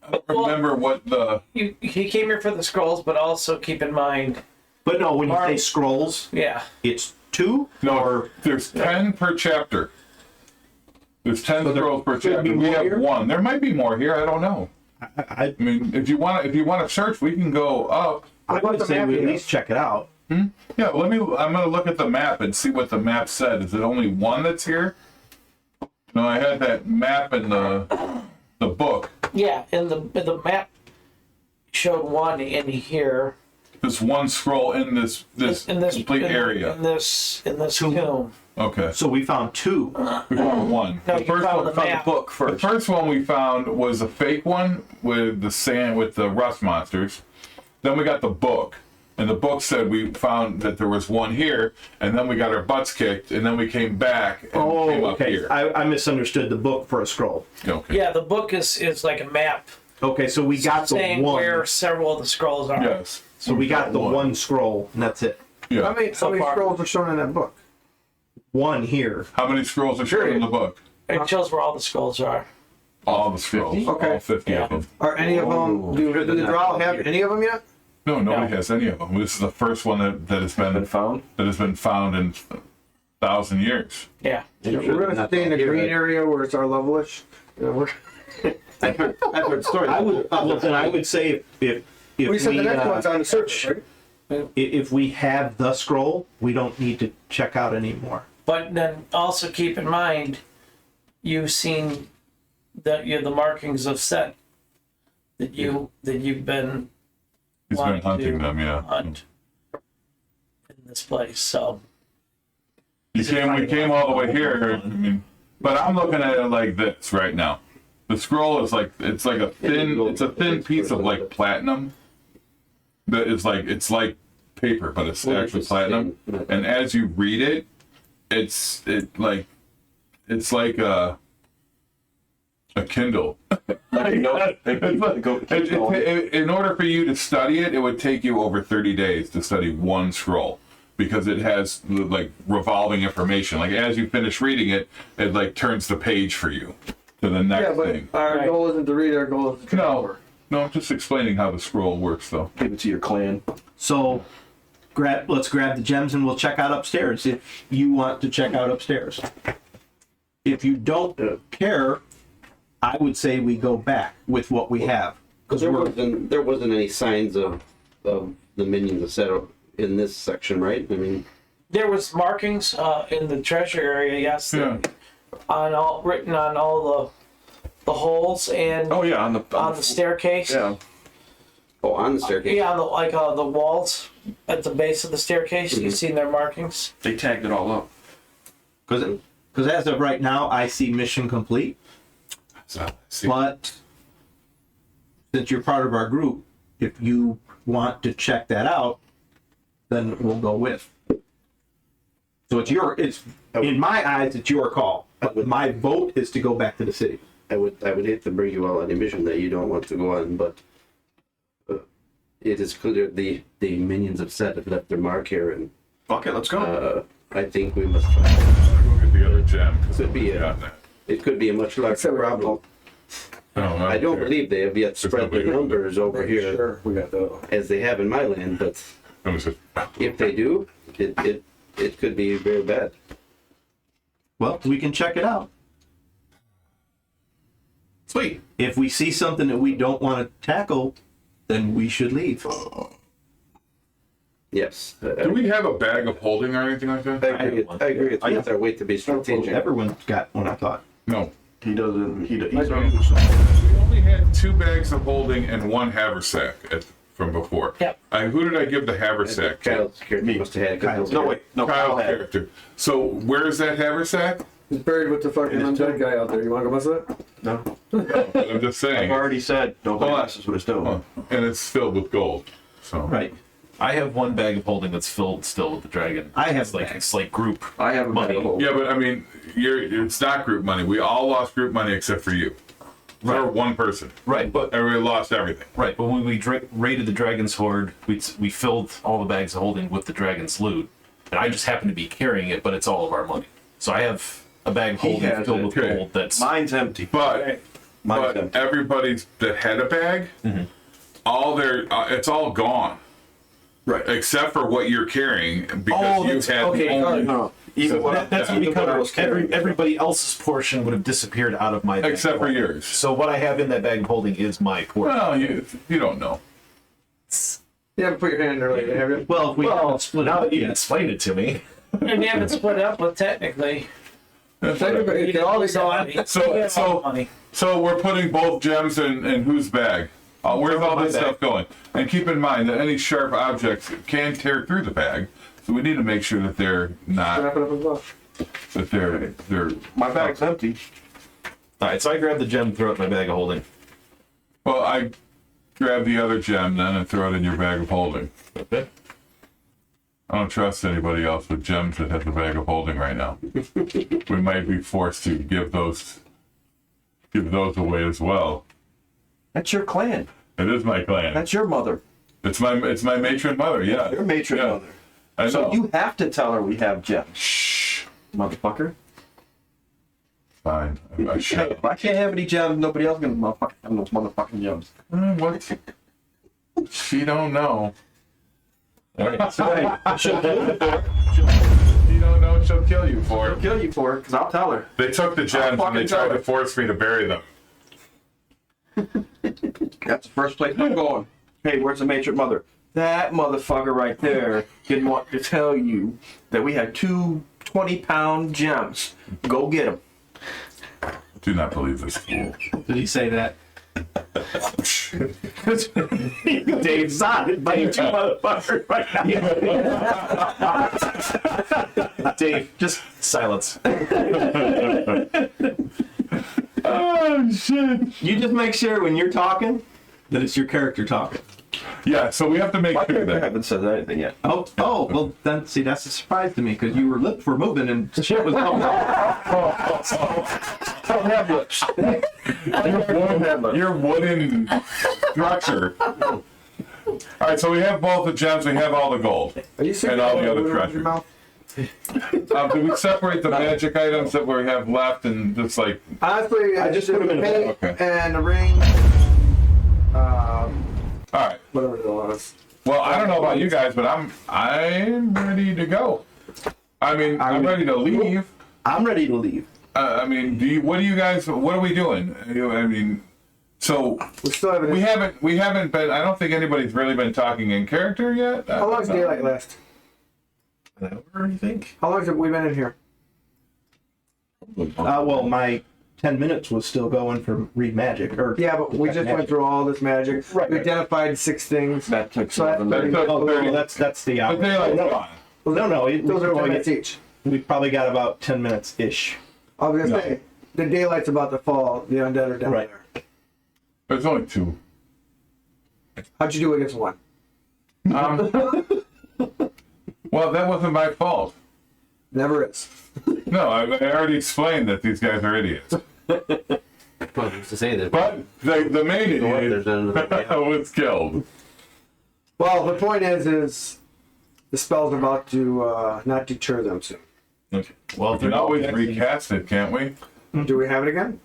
I don't remember what the... He came here for the scrolls, but also keep in mind, But no, when you Mark- say scrolls, yeah, it's 2? No, Or there's 10 per chapter. There's 10 So there scrolls per could be chapter. We more have here? 1. There might be more here. I don't know. I I mean, if you want to search, we can go up. would say we at least check it out. Yeah, I'm gonna look at the map and see what the map said. Is it only 1 that's here? No, I had that map in the book. yeah. In the map showed 1 in here. There's 1 scroll in this complete area. In this tomb. Okay, So we found 2. we found 1. No, you found the map. Book The first. first one we found was a fake one with the rust monsters. Then we got the book, and the book said we found that there was 1 here, and then we got our butts kicked, and then we came back and came up okay. here. I misunderstood the book for a scroll. Okay. Yeah, the book is like a map Okay, so we got the saying 1. where several of the scrolls are. Yes. So we got the 1 scroll, and that's it. Yeah. How many far. scrolls are shown in that book? 1 here. How many scrolls are shown in the book? It shows where all the scrolls are. All the scrolls. Okay. All 50 Yeah. of them. Are any of them? Do the Drow have any of them yet? No, nobody has any of them. This is the first one that has Been found? been found in 1,000 years. Yeah. We're gonna stay in the green area where it's our levelish. You know, I've heard stories. I would say if we said the next uh, one's on the search, right? if we have the scroll, we don't need to check out anymore. But then also keep in mind, you've seen the markings of Set that you've been He's been wanting hunting to them, yeah. hunt in this place. So We came all the way here. I mean, but I'm looking at it like this right now. The scroll is like it's a thin piece of like platinum. That is like it's like paper, but it's actually platinum. And as you read it, it's like a Kindle. In order for you to study it, it would take you over 30 days to study 1 scroll because it has like revolving information. Like as you finish reading it, it like turns the page for you to the next Yeah, but thing. our Right. goal isn't to read. Our goal is to travel. No, I'm just explaining how the scroll works, though. Give it to your clan. So let's grab the gems and we'll check out upstairs if you want to check out upstairs. if you don't care, I would say we go back with what we have. Because there wasn't any signs of the minions of set in this section, right? I mean, There was markings in the treasure area, yes, Yeah. written on all the holes and Oh yeah, on the staircase. Yeah. on the staircase. Yeah, on the walls at the base of the staircase. You've seen their markings. They tagged it all up. Because as of right now, I see mission complete. But since you're part of our group, if you want to check that out, then we'll go with. So it's in my eyes, it's your call. But my vote is to go back to the city. I would hate to bring you all on a mission that you don't want to go on, but it is clear the minions of Set have left their mark here, and Fuck it, let's go. I think we must. I'll go get the other gem. Could be it could be a much larger problem. I don't believe they have yet spread their numbers over here Sure, we got the. as they have in my land, but if they do, it could be very bad. Well, we can check it out. Sweet. If we see something that we don't want to tackle, then we should leave. Yes. Do we have a bag of holding or anything like that? I agree. It's worth our weight to be strategic. Everyone's got one, I thought. No. He doesn't. He's We only had 2 bags of holding and 1 haversack from before. Yep. Who did I give the haversack to? Kyle's character must have had it. 'cause Kyle's. No wait, no. Kyle Kyle's had it. character. So where's that haversack? He's buried with the fucking undead guy out there. You want to go mess with it? No. I'm just saying. I've already said nobody Hold on. messes with his dough. Oh, and it's filled with gold. So Right. I have one bag of holding that's filled still with the dragon. I have it's like bags. it's like group. I have a Money. bag of holding. yeah, but I mean, it's not group money. We all lost group money except for you. Right. Or one person. Right, but Everybody lost everything. right, but when we raided the dragon's hoard, we filled all the bags of holding with the dragon's loot, and I just happen to be carrying it, but it's all of our money. So I have a bag of He holding has filled it. with Okay. gold. That's Mine's empty. But Mine's empty. everybody that had a bag, all their it's all gone Right. except for what you're carrying because Oh, you that's- had okay, only, No. Even what that's even what I was because carrying. everybody else's portion would have disappeared out of my bag. except for yours. So what I have in that bag of holding is my portion. Well, you don't know. You haven't put your hand in there lately, have you? Well, if we haven't split Now up that you yet. explained it to me. And you haven't split up with technically. Technically, You always so have So money. so we're putting both gems in whose bag? Where's all this My bag. stuff going? And keep in mind that any sharp objects can tear through the bag, so we need to make sure that they're not wrap it up as well. that they're. My bag's empty. All right, so I grabbed the gem, throw it in my bag of holding. Well, I grab the other gem then and throw it in your bag of holding. Okay. I don't trust anybody else with gems that has a bag of holding right now. We might be forced to give those away as well. That's your clan. It is my clan. That's your mother. It's my matron mother. Yeah. Your matron Yeah. mother. I know. So you have to tell her we have gems. Shh, motherfucker. Fine. I Hey, shut if I can't have any gems, nobody else can motherfucking have those motherfucking gems. What? She don't know. All right. So She don't know. She'll kill you for I'll it. kill you for it, because I'll tell her. They took the gems and they fucking tell tried to her. force me to bury them. That's the first place I'm going. Hey, where's the matron mother? That motherfucker right there didn't want to tell you that we had 2 20-pound gems. Go get them. Do not believe this fool. Did he say that? Dave's on it by you two motherfuckers right now. Dave, just silence. Oh shit! You just make sure when you're talking that it's your character talking. Yeah, so we have to make My sure character that. haven't said anything yet. Oh, well then see that's a surprise to me because you were lips were moving and shit was coming out. I don't have lips. Your wooden structure. All right, so we have both the gems. We have all the gold. Are you serious? And all the other With treasure. your mouth? Do we separate the magic items that we have left and just like? Honestly, I just put 'em in a paint bag. Okay. and a ring. All right. Whatever it was. Well, I don't know about you guys, but I'm ready to go. I mean, I'm ready to leave. I'm ready to leave. I mean, what are we doing? I mean, so We still haven't. we haven't been. I don't think anybody's really been talking in character yet. How long's daylight last? An hour, you think? How long have we been in here? Well, my 10 minutes was still going for read magic. Or Yeah, but we just went through all this magic. Right, We right. identified 6 things. That took So that's 7 That minutes. took oh, 30. that's the But hour. daylight's No, gone. no. Those are 10 minutes each. We probably got about 10 minutes ish. I was gonna say, the daylight's about to fall. The undead are down Right. there. There's only 2. How'd you do against 1? Well, that wasn't my fault. Never is. No, I already explained that these guys are idiots. Well, who's to say that? But the main Go up, idiot there's another was killed. Well, the point is the spell's about to not deter them soon. Okay. Well, We if can they're always not recast it, can't we? Do we have it again?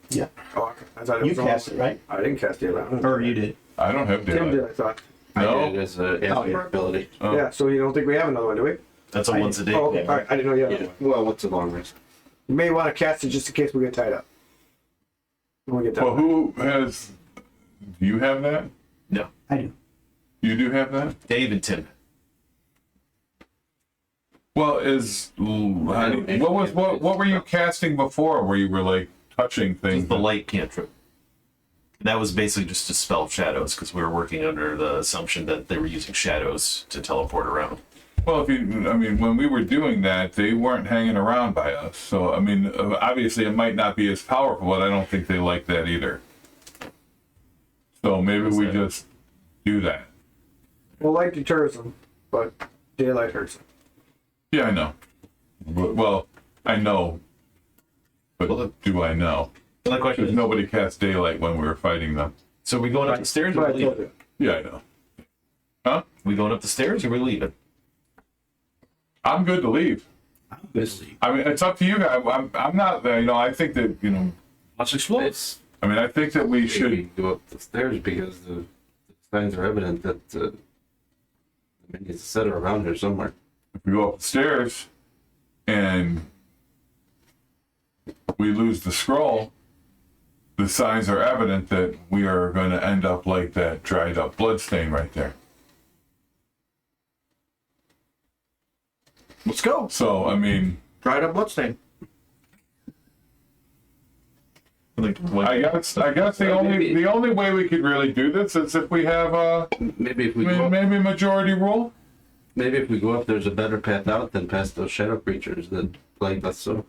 Yeah. Oh, okay. I thought it You was cast it, right? I didn't cast it. Or you did. I don't have Tim did, daylight. I thought. I No? did it as a ability. Oh. Yeah, so you don't think we have another one, do we? that's a once a day. Oh, okay. All right. I didn't know you had Yeah. another one. Well, what's a long rest? You may want to cast it just in case we get tied up. When we get Well, done. who has... Do you have that? No, I do. You do have that? Dave and Tim. Well, what were you casting before where you were like touching things? The light cantrip. That was basically just to spell shadows because we were working under the assumption that they were using shadows to teleport around. Well, when we were doing that, they weren't hanging around by us. So, I mean, obviously it might not be as powerful, but I don't think they like that either. So maybe we just do that. Well, light deters them, but daylight hurts them. Yeah, I know. Well, I know. But do I know? The question Because is, nobody cast daylight when we were fighting them. so are we going up the stairs or But I we told leaving? you. Yeah, I know. Huh? We going up the stairs or we leaving? I'm good to leave. Busy. I mean, it's up to you guys. I'm not, I think that, Let's explore. I think that we We should, go up the stairs because the signs are evident that the minions set are around here somewhere. if we go up the stairs and we lose the scroll, the signs are evident that we are going to end up like that dried up bloodstain right there. Let's go. So, I mean, Dried up bloodstain. I guess the only way we could really do this is if we have Maybe if we go up, maybe majority rule. maybe if we go up, there's a better path out than past those shadow creatures that plague us. So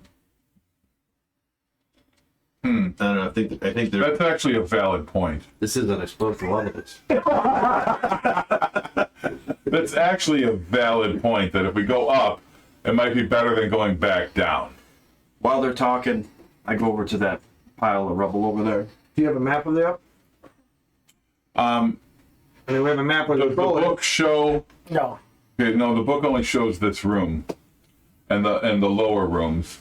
I don't know. I think they're. That's actually a valid point. this is unexplored for all of us. That's actually a valid point that if we go up, it might be better than going back down. While they're talking, I go over to that pile of rubble over there. Do you have a map of the up? I mean, we have a map of Does the the bullet. book show? No. Okay, no, the book only shows this room and the lower rooms.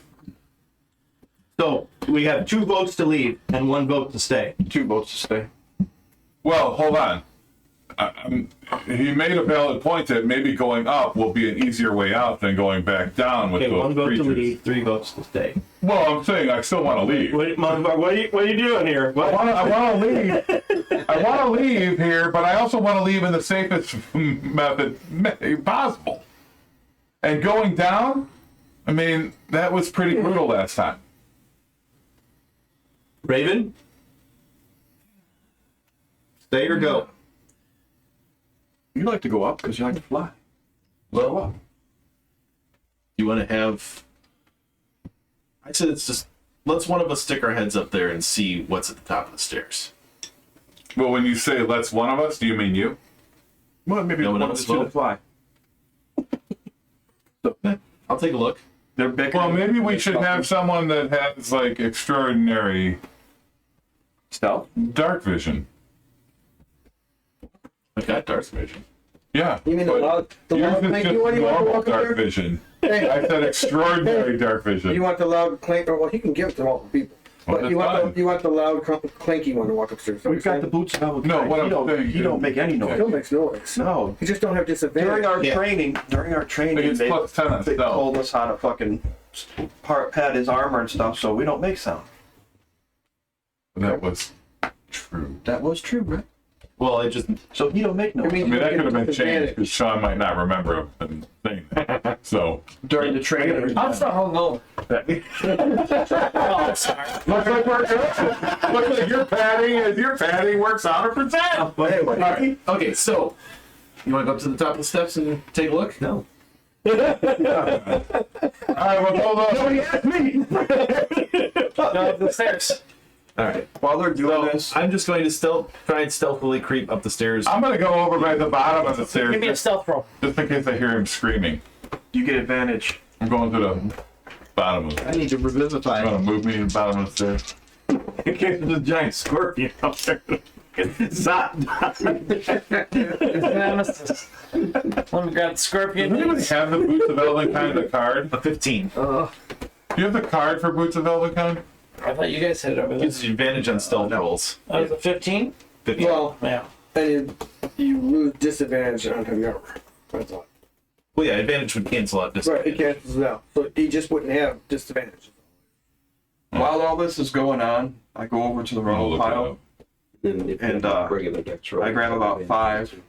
So we have 2 votes to leave and 1 vote to stay. 2 votes to stay. Well, hold on. He made a valid point that maybe going up will be an easier way out than going back down with Okay, those 1 vote creatures. to leave, 3 votes to stay. Well, I'm saying I still want to leave. What are you doing here? I want to leave. I want to leave here, but I also want to leave in the safest method possible. And going down, I mean, that was pretty brutal last time. Raven? Stay or go? You like to go up because you like to fly. Well, up. You want to have. I said it's just. Let's one of us stick our heads up there and see what's at the top of the stairs. Well, when you say let's one of us, do you mean you? Well, maybe No one one of else us two will? that fly. I'll take a look. They're big. Well, maybe we should have someone that has like extraordinary stealth. dark vision. I got dark vision. Yeah. You mean the but loud yours is clanky just one you want to normal walk up dark there? vision. Hey. I said extraordinary dark vision. You want the loud clank? Well, he can give it to multiple people. Well, But you that's want fine. you want the loud clanky one to walk upstairs. We've got the boots now. No, what I'm saying He don't make any noise. Still makes noise. No. You just don't have disadvantage. During our training, It's they plus 10 on they stealth. told us how to fucking pad his armor and stuff, so we don't make sound. That was true. That was true, right? Well, I just So he don't make no. I mean, that could have been changed because Sean might not remember him saying that. So, During the training. I'm still hungover. Oh, I'm sorry. looks like your padding works 100%. But anyway. all right. Okay, so you want to go up to the top of the steps and take a look? No. All right, well, hold on. Nobody asked me. No, up the stairs. All right. While they're doing this, I'm just going to try and stealthily creep up the stairs. I'm going to go over by the bottom of the stairs Give me a stealth roll. just in case I hear him screaming. you get advantage. I'm going to the bottom of the I need to revivify. I'm going to move me to the bottom of the stairs. In case there's a giant scorpion up there. Zap. Nemesis. Let me grab the scorpion. Does anybody have the Boots of Elvenkind, the card? A 15. Do you have the card for Boots of Elvenkind? I thought you guys had it over there. Gives you advantage on stealth rolls. That was a 15? 15. Well, Yeah. and you lose disadvantage on heavy armor. That's all. Well, yeah, advantage would cancel out Right, disadvantage. it cancels it out. So he just wouldn't have disadvantage. While all this is going on, I go over to the I'll rubble look it pile. up. And, regular dex I grab about 5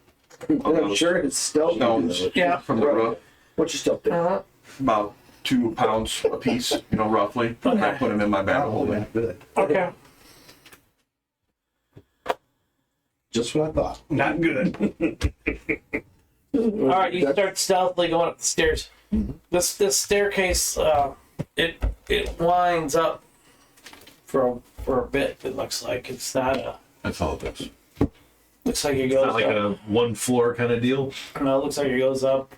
And I'm sure it's stealth. stones Yeah. from the roof, What's your stealth? Uh-huh. about 2 pounds a piece, roughly. And I put them in my bag holding. Okay. Just what I thought. Not good. All right, you start stealthily going up the stairs. This staircase, it winds up for a bit. It looks like it's not a. That's all it is. Looks like it It's goes not like up. a one floor kind of deal. No, it looks like it goes up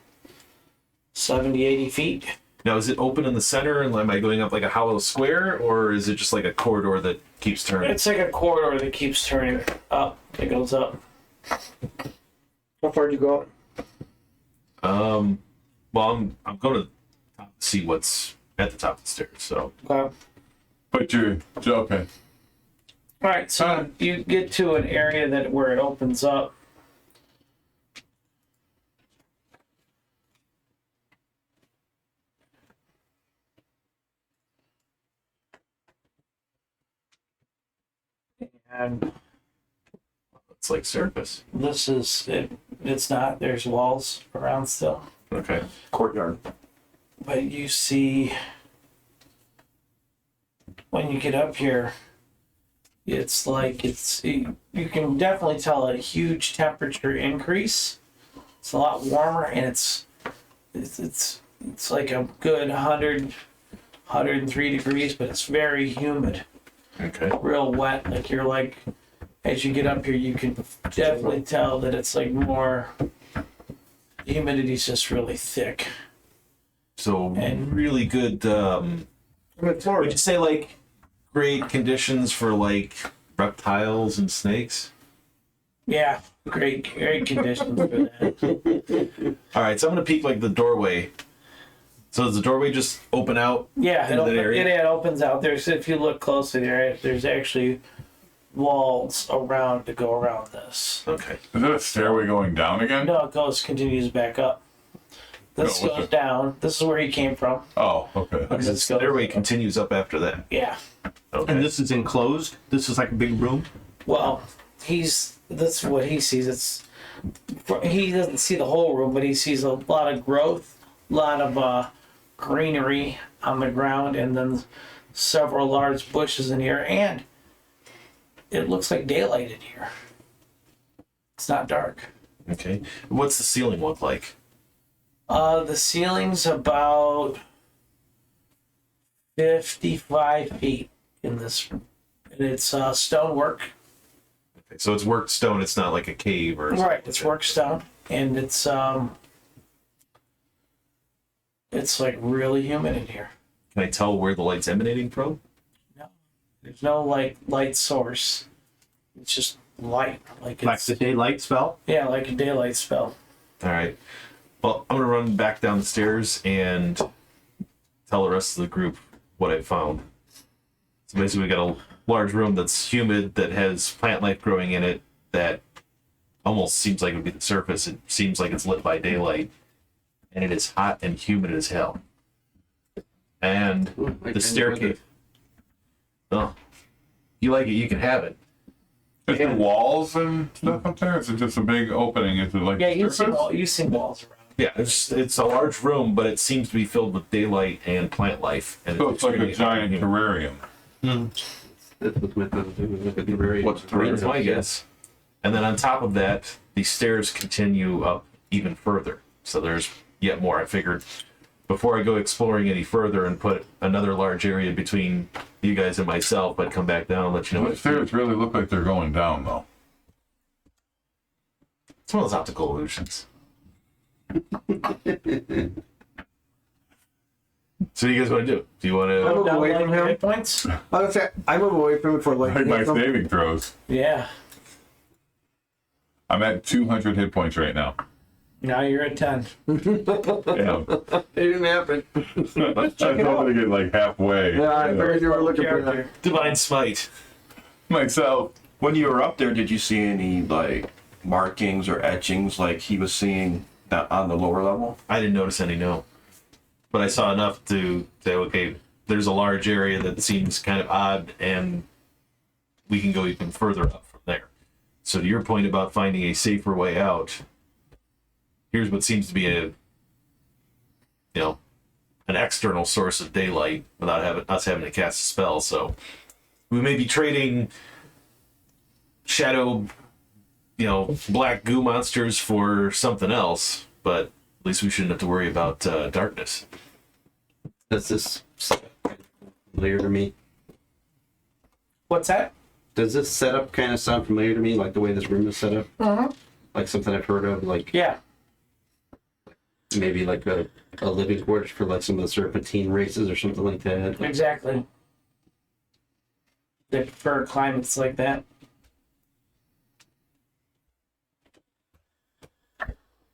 70, 80 feet. Now, is it open in the center, and am I going up like a hollow square, or is it just like a corridor that keeps turning? It's like a corridor that keeps turning up. It goes up. How far did you go? Well, I'm going to see what's at the top of the stairs. So, Okay. But you're okay. All right, so you get to an area where it opens up. And it's like surface. this is it. It's not. There's walls around still, Okay. Courtyard. but you see when you get up here, it's like you can definitely tell a huge temperature increase. It's a lot warmer, and it's like a good 103 degrees, but it's very humid, Okay. real wet. Like you're like, as you get up here, you can definitely tell that it's like more. The humidity's just really thick. So, And- really good. I'm in Would Florida. you say like great conditions for like reptiles and snakes? Yeah, great conditions for that. All right, so I'm gonna peek like the doorway. So does the doorway just open out? Yeah, Into that area? it opens out. There's, if you look closely there, there's actually walls around to go around this. Okay. Is that a stairway going down again? No, it continues back up. This No, what's goes it? down. This is where he came from. Oh, okay. Because the stairway continues up after that. Yeah. Okay. And this is enclosed. This is like a big room. Well, that's what he sees. He doesn't see the whole room, but he sees a lot of growth, a lot of greenery on the ground, and then several large bushes in here, and it looks like daylight in here. It's not dark. Okay. What's the ceiling look like? The ceiling's about 55 feet in this, and it's stonework. Okay, so it's worked stone. It's not like a cave or Right, it's work stone, and it's like really humid in here. Can I tell where the light's emanating from? No, there's no light source. It's just light, like Like it's the daylight spell. yeah, like a daylight spell. All right. Well, I'm gonna run back down the stairs and tell the rest of the group what I found. So basically, we got a large room that's humid, that has plant life growing in it, that almost seems like it would be the surface. It seems like it's lit by daylight, and it is hot and humid as hell. and the staircase. Oh, you like it? You can have it. Is there walls and stuff up there? Is it just a big opening? Is it like Yeah, you see surface? walls around. Yeah, it's a large room, but it seems to be filled with daylight and plant life. And So it's like a extremely giant hot. terrarium. That's what meant to do with the terrarium. What's the That's my guess. And then on top of that, the stairs continue up even further. So there's yet more. I figured before I go exploring any further and put another large area between you guys and myself, I'd come back down and let you know The what stairs really look like they're going down, though. it's one of those optical illusions. So what do you guys want to do? Do you want I to? move Down away like from him. hit points? I would say I move away from him for like. Like my saving throws. Yeah. I'm at 200 hit points right now. Now you're at 10. Yeah. It didn't happen. I was hoping to get like halfway. Yeah, I figured you were looking for that. Character. Divine Smite. Myself. When you were up there, did you see any like markings or etchings like he was seeing that on the lower level? I didn't notice any, no. But I saw enough to say, okay, there's a large area that seems kind of odd, and we can go even further up from there. So to your point about finding a safer way out, here's what seems to be an external source of daylight without us having to cast a spell. So we may be trading shadow, black goo monsters for something else, but at least we shouldn't have to worry about darkness. Does this sound familiar to me? What's that? Does this setup kind of sound familiar to me, like the way this room is set up? Uh-huh. Like something I've heard of, like Yeah. maybe like a living quarters for like some of the serpentine races or something like that. Exactly. They prefer climates like that.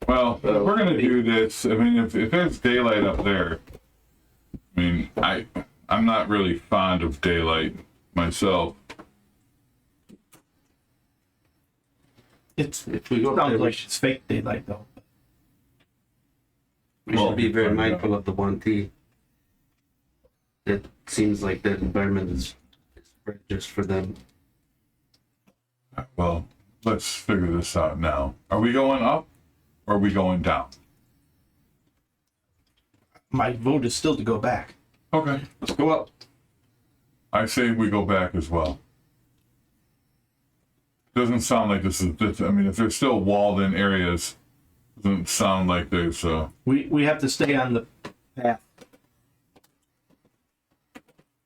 Well, if we're gonna do this, I mean, if there's daylight up there, I mean, I'm not really fond of daylight myself. It's If we go up sounds there, we like should, it's fake daylight though. we should be very mindful of the 1T. It seems like that environment is just for them. Well, let's figure this out now. Are we going up or are we going down? My vote is still to go back. Okay. Let's go up. I say we go back as well. Doesn't sound like this is, I mean, if there's still walled in areas, doesn't sound like there's, We have to stay on the path.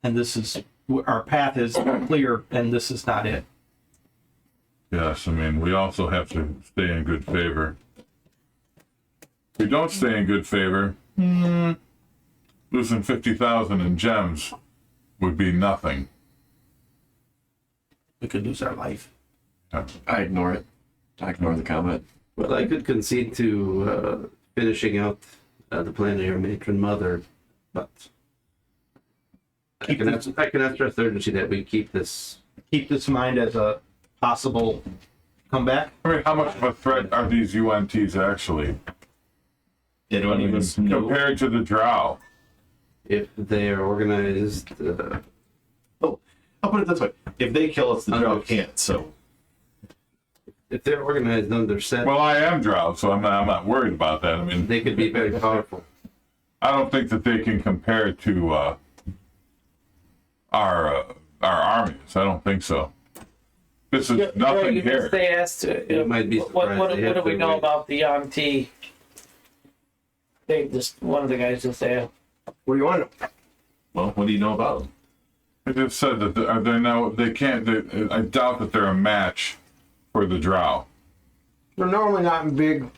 And this is, our path is clear and this is not it. yes, I mean, we also have to stay in good favor. If we don't stay in good favor, losing 50,000 in gems would be nothing. We could lose our life. I ignore it. I ignore the comment. Well, I could concede to finishing out the plan of your matron mother, but I cannot stress the urgency that we keep this. Keep this in mind as a possible comeback. I mean, how much of a threat are these UNTs actually? Anyone even know? Compared to the drow? If they are organized, I'll put it this way: if they kill us, the drow can't. So if they're organized under set, Well, I am drow, so I'm not worried about that. I mean, they could be very powerful. I don't think that they can compare to our armies. I don't think so. This is nothing here. They asked, You might be surprised what they do have we to know wait. about the T? One of the guys just asked. What do you want to know? well, what do you know about them? I just said that they can't. I doubt that they're a match for the drow. They're normally not in big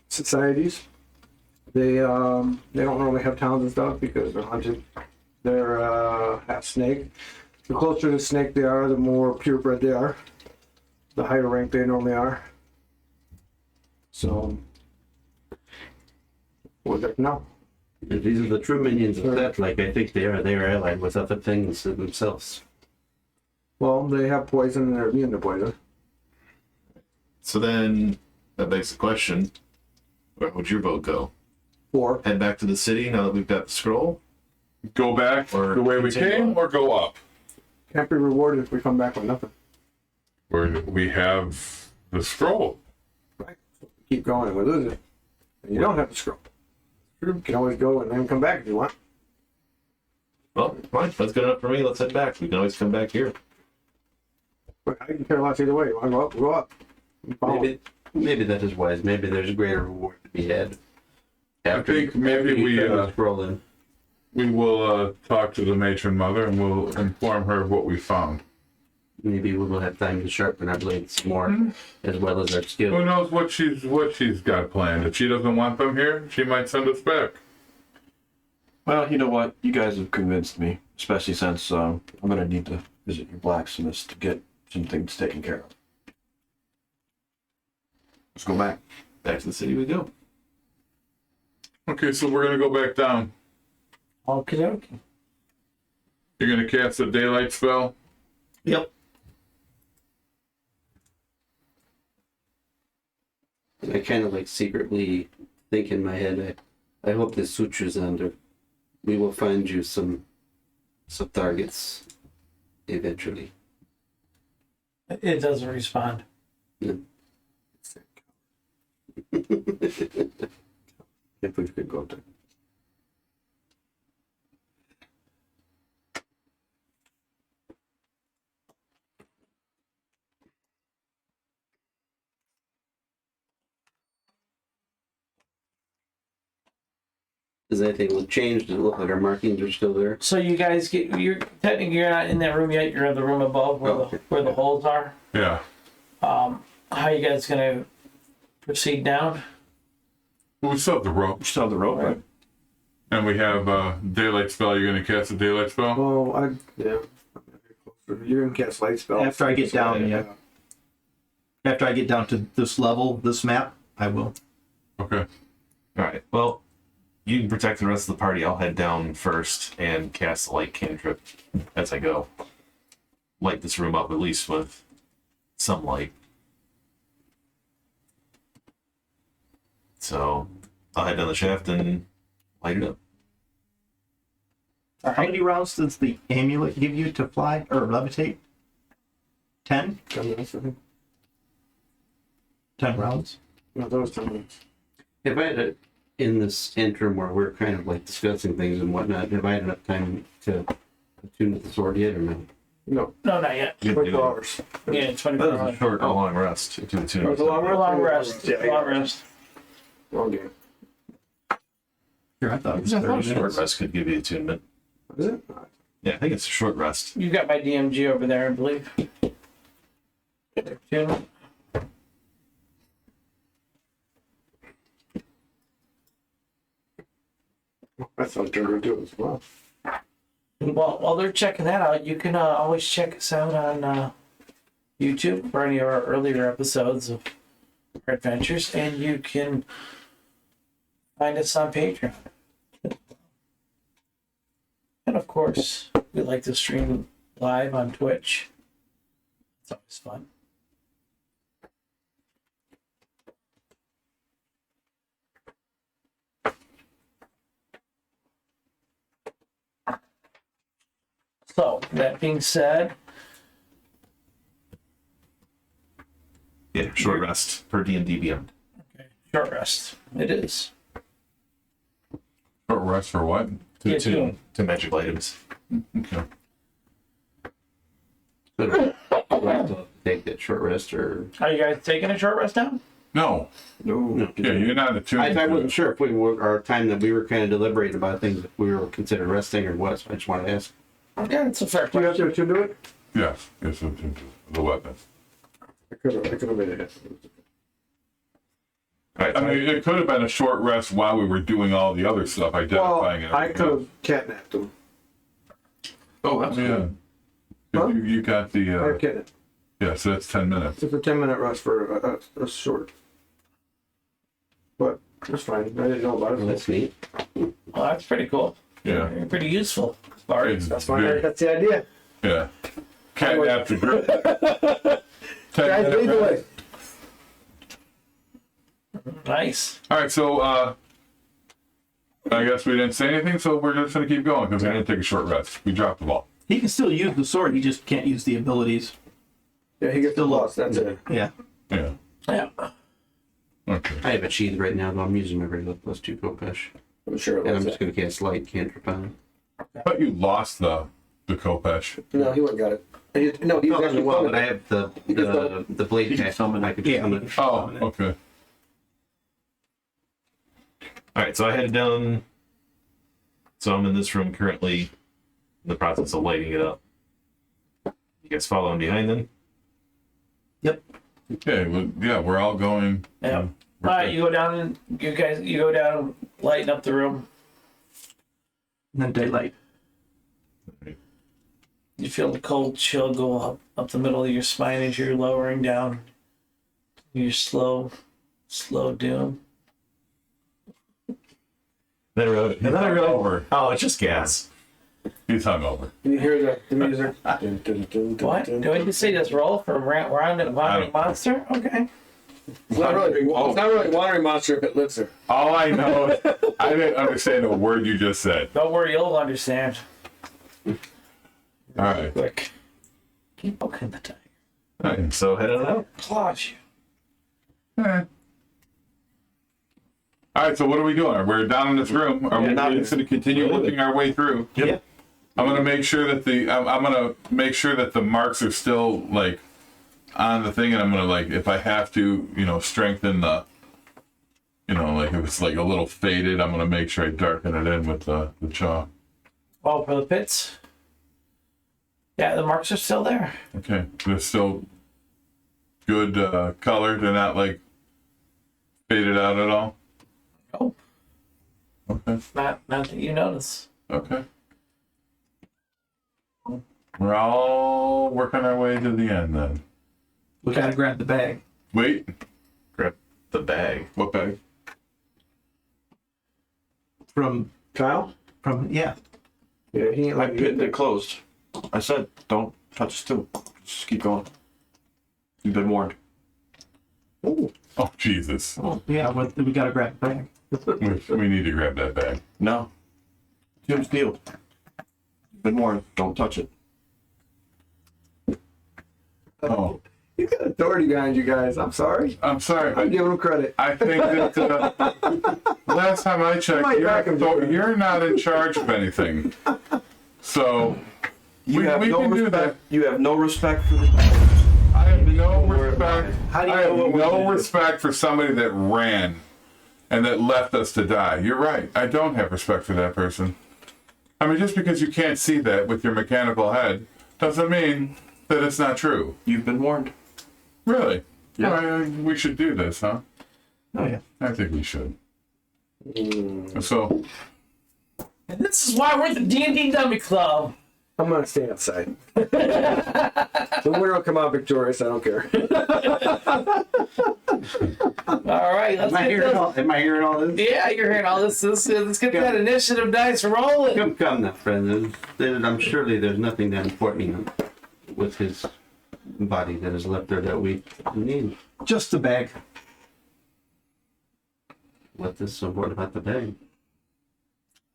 societies. They don't normally have towns and stuff because they're hunted. They're half snake. The closer to snake they are, the more purebred they are. The higher rank they normally are. So, what do no? If these are the true minions of that, like I think they are allied with other things themselves. Well, they have poison and they're immune to poison. So then that begs the question: where would your vote go? Or Head back to the city now that we've got the scroll? Go back Or the way we continue came, on. or go up? Can't be rewarded if we come back with nothing. We have the scroll. Right. Keep going and we lose it. And you don't have to scroll. You can always go and then come back if you want. Well, fine. That's good enough for me. Let's head back. We can always come back here. But I can care less either way. You want to go up, go up. Follow. Maybe that is wise. Maybe there's a greater reward to be had. I think maybe scrolling. we will talk to the matron mother and we'll inform her of what we found. Maybe we will have time to sharpen our blades more, as well as our Who skills. knows what she's got planned? If she doesn't want them here, she might send us back. Well, you know what? You guys have convinced me, especially since I'm going to need to visit your blacksmiths to get some things taken care of. Let's go back. Back to the city we go. Okay, so we're gonna go back down. Okie dokie. You're gonna cast a daylight spell. Yep. I kind of like secretly think in my head, I hope this suture's under. We will find you some targets eventually. It doesn't respond. If we could go to. Does anything look changed? Does it look like our markings are still there? So you guys you're not in that room yet. You're in the room above where Okay. where the holes are. Yeah. How are you guys gonna proceed down? We still have the rope, Still have the rope, right? and we have daylight spell. You're gonna cast a daylight spell. Well, yeah. You're going to cast light spell. After I get down, yeah. After I get down to this level, this map, I will. Okay. All right. Well, you can protect the rest of the party. I'll head down first and cast a light cantrip as I go. Light this room up at least with some light. So I'll head down the shaft and light it up. How many rounds does the amulet give you to fly or levitate? 10? 10 minutes, I think. 10 rounds. No, that was 10 minutes. Have I had in this interim where we're kind of like discussing things and whatnot, have I had enough time to attune to the sword yet or no? No, No, not yet. 24 hours. Yeah, 24 That was a hours. short, a long rest. To attune It was a long rest? Long rest. Yeah, Long rest. Long game. Here, I thought it was I 30 thought Short minutes. rest could give you attunement. Is it? Yeah, I think it's a short rest. You got my DMG over there, I believe. Two. That's how Jordan do it as well. Well, while they're checking that out, you can always check us out on YouTube for any of our earlier episodes of our adventures, and you can find us on Patreon. And of course, we like to stream live on Twitch. It's always fun. So, that being said, Yeah, short rest for D&D Beyond. short rest. It is. Short rest for what? To Yeah, attune to magical items. Okay. So do I have to take that short rest or? Are you guys taking a short rest now? No. No. Yeah, you're not attuned. I to wasn't it. sure if we were, our time that we were kind of deliberating about things that we were considered resting or what, so I just wanted to ask. Yeah, it's a fair Do you have question. to do it? Yes. Yes, attuned to the weapon. I could have made it. All right. I mean, it could have been a short rest while we were doing all the other stuff, Well, identifying it. I could have catnapped him. Oh, that's Yeah. Huh? You got I the, catnapped. yeah, so that's 10 minutes. It's a 10-minute rest for a short. But that's fine. I didn't know about Well, it. that's neat. Well, that's pretty cool. Yeah. Pretty useful. Bard. It's That's fine. very- That's the idea. Yeah. Catnap's a great. Guys, lead the way. Nice. All right, so I guess we didn't say anything, so we're just gonna keep going because we're gonna take a short rest. We dropped the ball. He can still use the sword. He just can't use the abilities. Yeah, he gets the loss. That's it. Yeah. Yeah. Yeah. Okay. I have a sheath right now, though I'm using my regular +2 Kopesh. I'm sure it And I'm was just going to cast light cantrip on him. I thought you lost the Kopesh. No, he wouldn't got it. No, he No, was actually well, well, but I have the blade pack summon. I could just summon it. Oh, okay. All right, so I headed down. So I'm in this room currently, in the process of lighting it up. You guys following behind then? Okay, well, yeah, we're all going. Yeah. All right, you go down and you go down and lighten up the room. And then daylight. You feel the cold chill go up the middle of your spine as you're lowering down. Your slow doom. Then I realized, Over. oh, it's just gas. He's hungover. and you hear the music. Dun, dun, dun, dun, What? dun, Do I just say just roll for Wandering Monster? Okay. It's not really Wandering Monster if it lives there. All I know is I didn't understand a word you just said. Don't worry, you'll understand. All right. Quick. Keep poking the tiger. All right. So heading out. Claws you. All right, so what are we doing? We're down in this room. Are we just going to continue looking our way through? Yep. I'm going to make sure that I'm going to make sure that the marks are still like on the thing, and I'm going to like, if I have to, strengthen the, like if it's like a little faded, I'm going to make sure I darken it in with the chalk. Oh, for the pits? Yeah, the marks are still there. Okay, they're still good color. They're not like faded out at all. Oh, Okay. not that you notice. Okay. We're all working our way to the end then. We gotta grab the bag. Wait, Grab the bag. what bag? From Kyle? yeah. Yeah, he ain't I like pinned it closed. I said, don't touch still. Just keep going. You've been warned. Ooh. Oh Jesus! Oh yeah, we gotta grab the bag. We need to grab that bag. No. Tim Steele. You've been warned. Don't touch it. Oh, He's got authority behind you guys. I'm sorry. I'm sorry. I'm giving him credit. I think that last time I checked, might back him, Jordan. you're not in charge of anything. So You we have no can do respect. that. You have no respect for the. I have no respect. How do you I know have what we're no gonna do? respect for somebody that ran and that left us to die. You're right. I don't have respect for that person. I mean, just because you can't see that with your mechanical head doesn't mean that it's not true. You've been warned. Really? Yeah. Well, we should do this, huh? Oh yeah. I think we should. So, And this is why we're the D&D Dummy Club. I'm gonna stay outside. The winner will come out victorious. I don't care. All right, let's Am I get hearing this. am I hearing all this? Yeah, you're hearing all this. Let's get that initiative dice rolling. Come now, friend. I'm surely there's nothing that important with his body that is left there that we need. Just the bag. What is so important about the bag?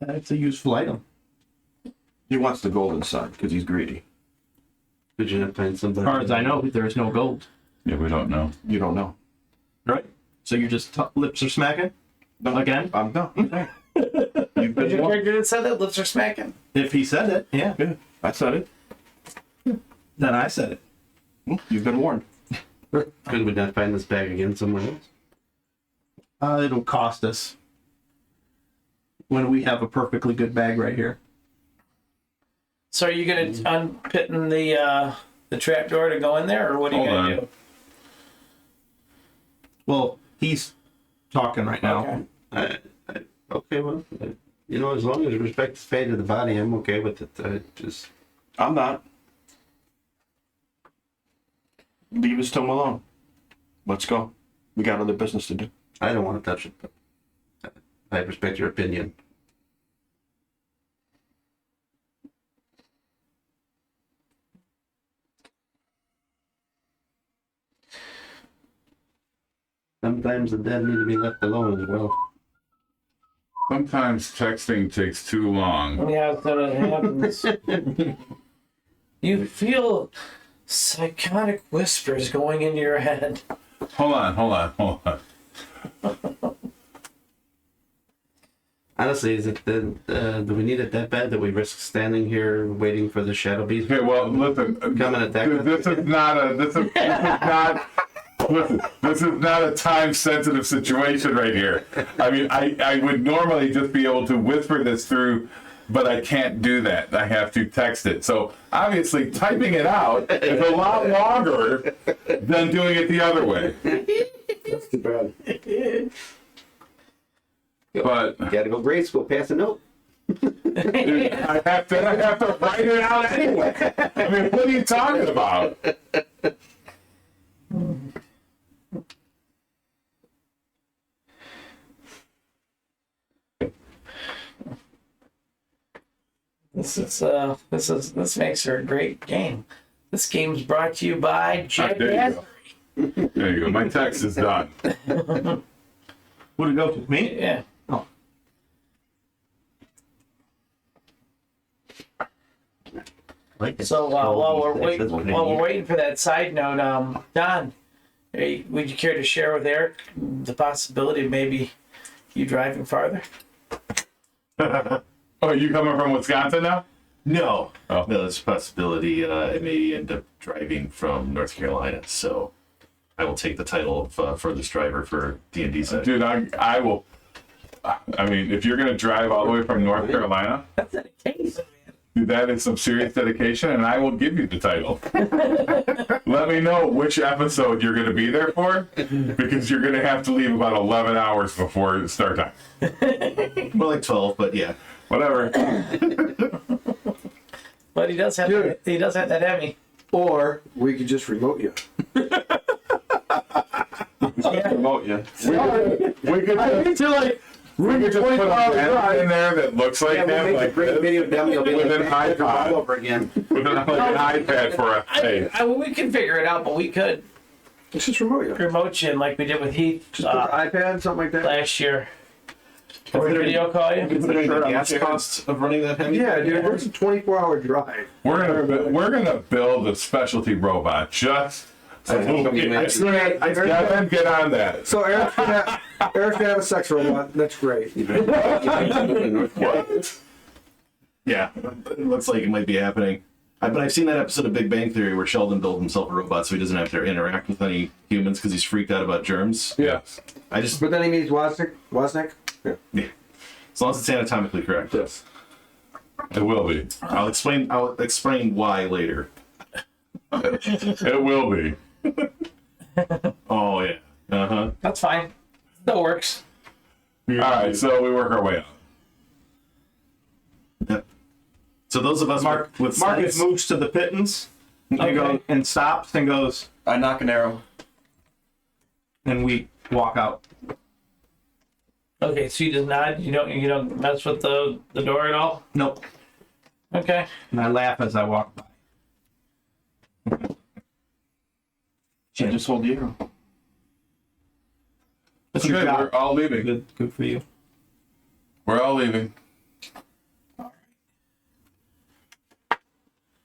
It's a useful item. He wants the gold inside because he's greedy. Could you not find As somebody? far as I know, there is no gold. yeah, we don't know. You don't know. Right. So you're just lips are smacking? No. Again? I'm no. You've Did been your warned. character that said that? Lips are smacking. If he said it, yeah. Yeah, I said it. Then I said it. You've been warned. Could we not find this bag again somewhere else? It'll cost us when we have a perfectly good bag right here. So are you gonna unpitting the trap door to go in there, or what are you Hold gonna on. do? Well, he's talking right now. Okay. Okay, well, as long as respect is paid to the body, I'm okay with it. I'm not. Leave us to him alone. Let's go. We got other business to do. I don't want to touch it, but I respect your opinion. Sometimes the dead need to be left alone as well. Sometimes texting takes too long. Yeah, that's what happens. You feel psychotic whispers going into your head. Hold on. Honestly, is it do we need it that bad that we risk standing here waiting for the shadow beast? Okay, well, listen. Come and attack us? This is not listen, this is not a time-sensitive situation right here. I mean, I would normally just be able to whisper this through, but I can't do that. I have to text it. So obviously, typing it out is a lot longer than doing it the other way. That's too bad. But Gotta go grade school, pass a note. I have to write it out anyway. I mean, what are you talking about? This makes for a great game. This game's brought to you by Jack. There you go. There you go. My text is done. Would it go to me? Yeah. Oh. So while we're waiting for that side note, Don, would you care to share with Eric the possibility of maybe you driving farther? Oh, you coming from Wisconsin now? No, Oh. no, there's a possibility I may end up driving from North Carolina, so I will take the title of furthest driver for D&D side. Dude, I will. I mean, if you're gonna drive all the way from North Carolina, That's not the case, man. dude, that is some serious dedication, and I will give you the title. Let me know which episode you're gonna be there for, because you're gonna have to leave about 11 hours before start time. More like 12, but yeah. Whatever. But he does have that Emmy. Or we could just remote you. Promote you. We could just put a banner in there that looks like Yeah, we'll him, make a like great this, video demo. You'll be with like, an "Back all iPod, over again." with an iPad for a face. We can figure it out, but we could Let's just remote you. promote you like we did with Heath Just put an iPad, something like that. last year. Can we video call you? Considering the shirt on gas the cost of running that heavy? Yeah, dude, it's a 24-hour drive. We're gonna build a specialty robot just. So we'll get on that. So Eric's gonna have a sex robot. That's great. Yeah, it looks like it might be happening. But I've seen that episode of Big Bang Theory where Sheldon built himself a robot so he doesn't have to interact with any humans because he's freaked out about germs. Yes. I just, But then he meets Wozniak. Yeah. yeah, as long as it's anatomically correct. Yes. It will be. I'll explain why later. It will be. Oh yeah. Uh-huh. That's fine. That works. All right, so we work our way out. Yep. So those of us Marcus with sleds- moves to the pittance Okay. and stops and goes, I knock an arrow. and we walk out. Okay, so you just nod. You don't mess with the door at all. Nope. Okay. And I laugh as I walk by. I just hold the arrow. That's Okay, your job. we're all leaving. Good for you. We're all leaving.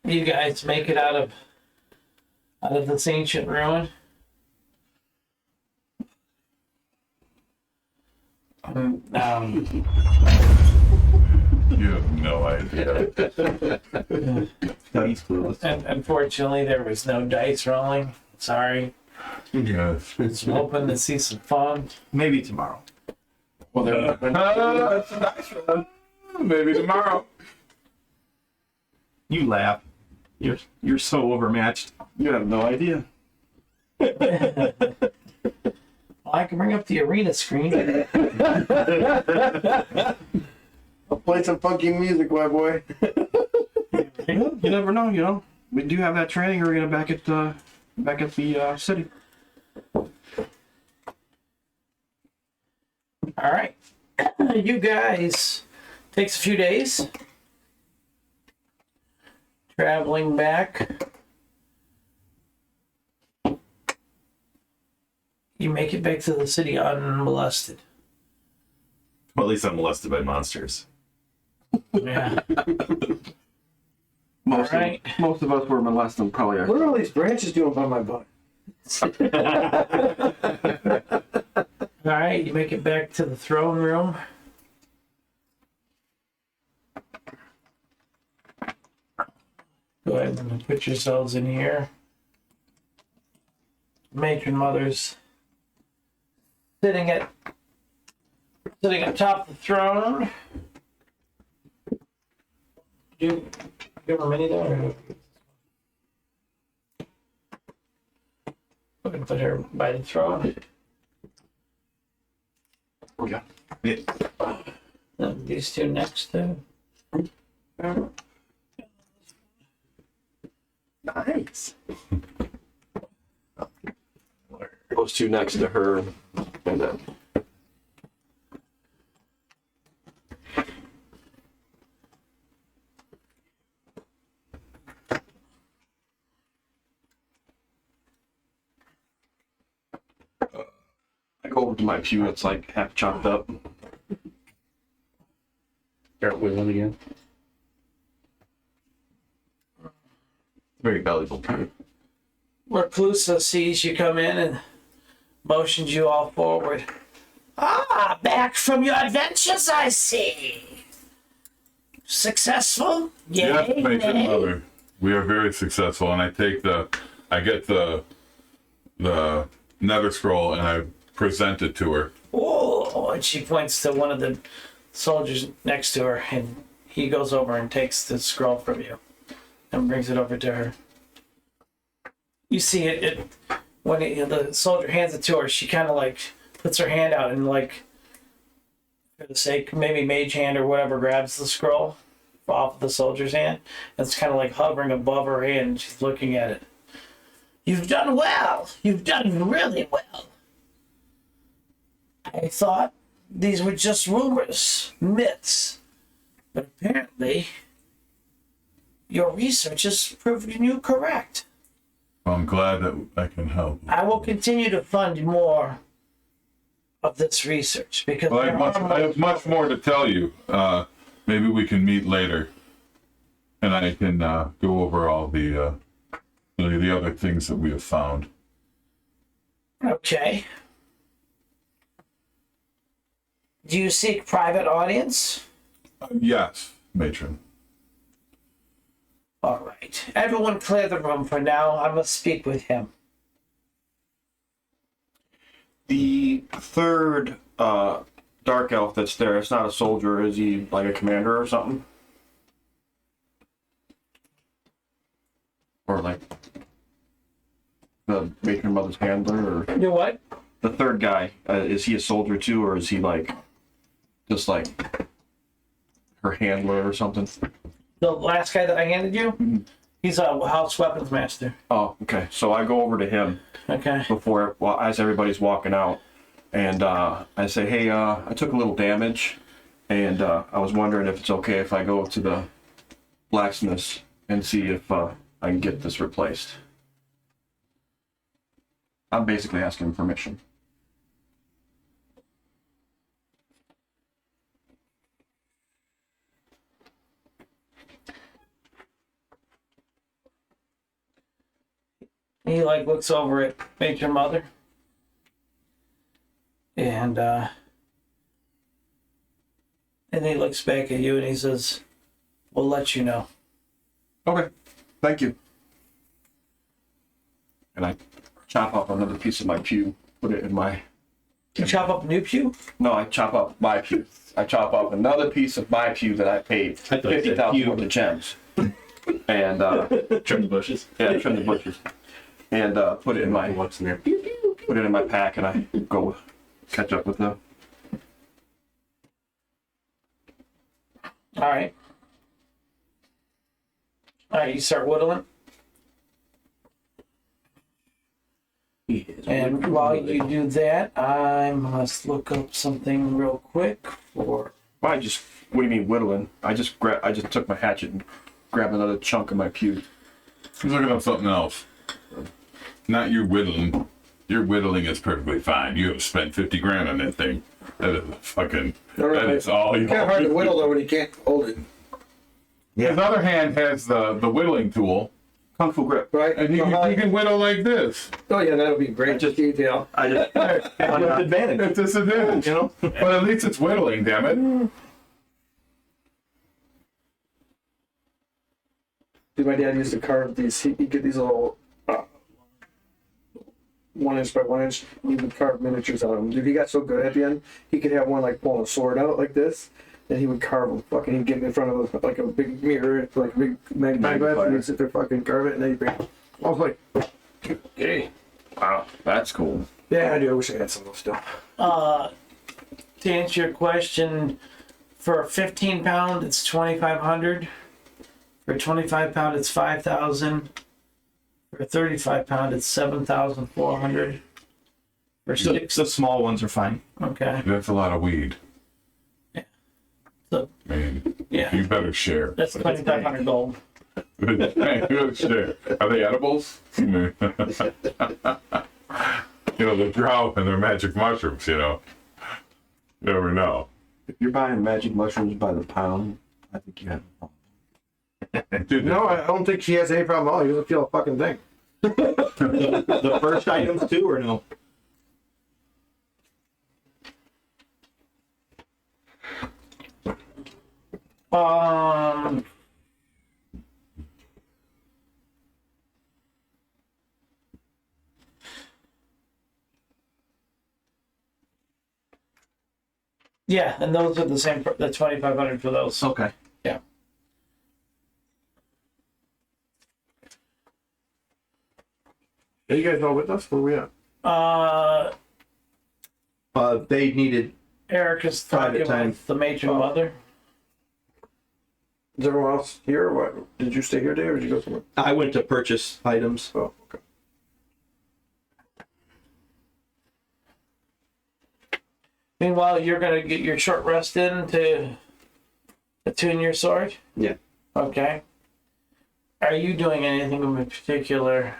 You guys make it out of this ancient ruin. You have no idea. No, he's clueless. And unfortunately, there was no dice rolling. Sorry. Yes. I'm hoping to see some fun. Maybe tomorrow. Well, Maybe tomorrow. You laugh. You're so overmatched. you have no idea. Well, I can bring up the arena screen. I'll play some funky music, my boy. You never know, you know. We do have that training arena back at the city. All right. You guys, takes a few days. Traveling back. You make it back to the city unmolested. Well, at least I'm molested by monsters. Yeah. Most Alright. most of us were molested probably. What are all these branches doing by my butt? All right, you make it back to the throne room. Go ahead and put yourselves in here. Matron Mother's sitting atop the throne. Do you have a mini there? Or? We're gonna put her by the throne. Yeah. These two next to. Nice. Those two next to her, and then. I go over to my pew. It's like half chopped up. Start whittling again. Very valuable. Reclusa sees you come in and motions you all forward. Ah, back from your adventures, I see. Successful? Yes, Yay, Matron nay? Mother. We are very successful, and I get the nether scroll and I present it to her. Oh, and she points to one of the soldiers next to her, and he goes over and takes the scroll from you and brings it over to her. You see it when the soldier hands it to her, she kind of like puts her hand out and like, for the sake, maybe mage hand or whatever, grabs the scroll off of the soldier's hand. It's kind of like hovering above her hand, and she's looking at it. You've done well. You've done really well. I thought these were just rumors, myths, but apparently your research has proven you correct. I'm glad that I can help. I will continue to fund more of this research because Well, I have much more to tell you. Maybe we can meet later, and I can go over all the other things that we have found. Okay. Do you seek private audience? Yes, Matron. All right. Everyone clear the room for now. I must speak with him. The third dark elf that's there, it's not a soldier. Is he like a commander or something? Or like the matron mother's handler? Or You what? the third guy, is he a soldier too, or is he like just like her handler or something? The last guy that I handed you? He's a house weapons master. Oh, okay. So I go over to him Okay. before, well, as everybody's walking out, and I say, "Hey, I took a little damage, and I was wondering if it's okay if I go to the blacksmith and see if I can get this replaced." I'm basically asking permission. He like looks over at Major Mother. And he looks back at you and he says, "We'll let you know." Okay, thank you. And I chop up another piece of my pew, put it in my... You chop up a new pew? No, I chop up my pew. I chop up another piece of my pew that I paid I thought you said 50,000 pew. worth of gems. And Trim the bushes. yeah, trim the bushes. And put it in my What's in there? put it in my pack, and I go catch up with them. All right. All right, you start whittling. And while you do that, I must look up something real quick for... Well, what do you mean whittling? I just took my hatchet and grabbed another chunk of my pew. He's looking up something else. Not you whittling. Your whittling is perfectly fine. You have spent 50 grand on that thing. That is fucking. No, That is all you. Kind of hard to whittle though when you can't hold it. His other hand has the whittling tool, Kung Fu grip. Right? and you can whittle like this. Oh yeah, that'll be great. Just detail. I just advantage. It's disadvantage, You know? But at least it's whittling, damn it. Dude, my dad used to carve these. He'd get these little 1 inch by 1 inch. He would carve miniatures out of them. Dude, he got so good at the end, he could have one like pulling a sword out like this, and he would carve them. Fucking, he'd get in front of like a big mirror, like a big magnifying glass, and he'd sit there fucking carve it, and then he'd bring. I was like, Hey. Wow, that's cool. yeah, I do. I wish I had some of those still. To answer your question, for a 15 pound, it's 2,500. For a 25 pound, it's 5,000. For a 35 pound, it's 7,400. For six, The small ones are fine. okay. That's a lot of weed. So, Man, yeah, you better share. that's 2,500 gold. You better share. Are they edibles? You know, they're drought and they're magic mushrooms, you know. You never know. If you're buying magic mushrooms by the pound, I think you have a problem. Dude, No, I don't think she has any problem at all. He doesn't feel a fucking thing. The first items too, or no? Yeah, and those are the same. The 2,500 for those. Okay. Yeah. Are you guys all with us? Where we at? They needed. Erica's Private talking time. with the matron mother. Is everyone else here? Or what? Did you stay here, Dave, or did you go somewhere? I went to purchase items. Oh, okay. Meanwhile, you're gonna get your short rest in to attune your sword. Yeah. Okay. Are you doing anything in particular,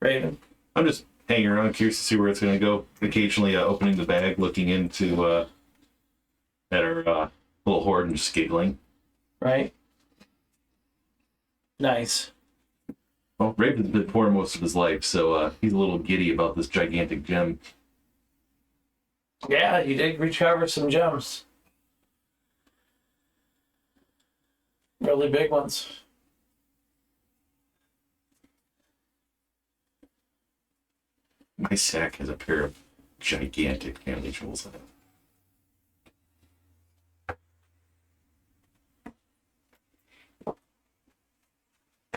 Raven? I'm just hanging around, curious to see where it's going to go. Occasionally opening the bag, looking into at our little hoard and just giggling. Right. Nice. Well, Raven's been poor most of his life, so he's a little giddy about this gigantic gem. Yeah, you did recover some gems. Really big ones. My sack has a pair of gigantic family jewels in it.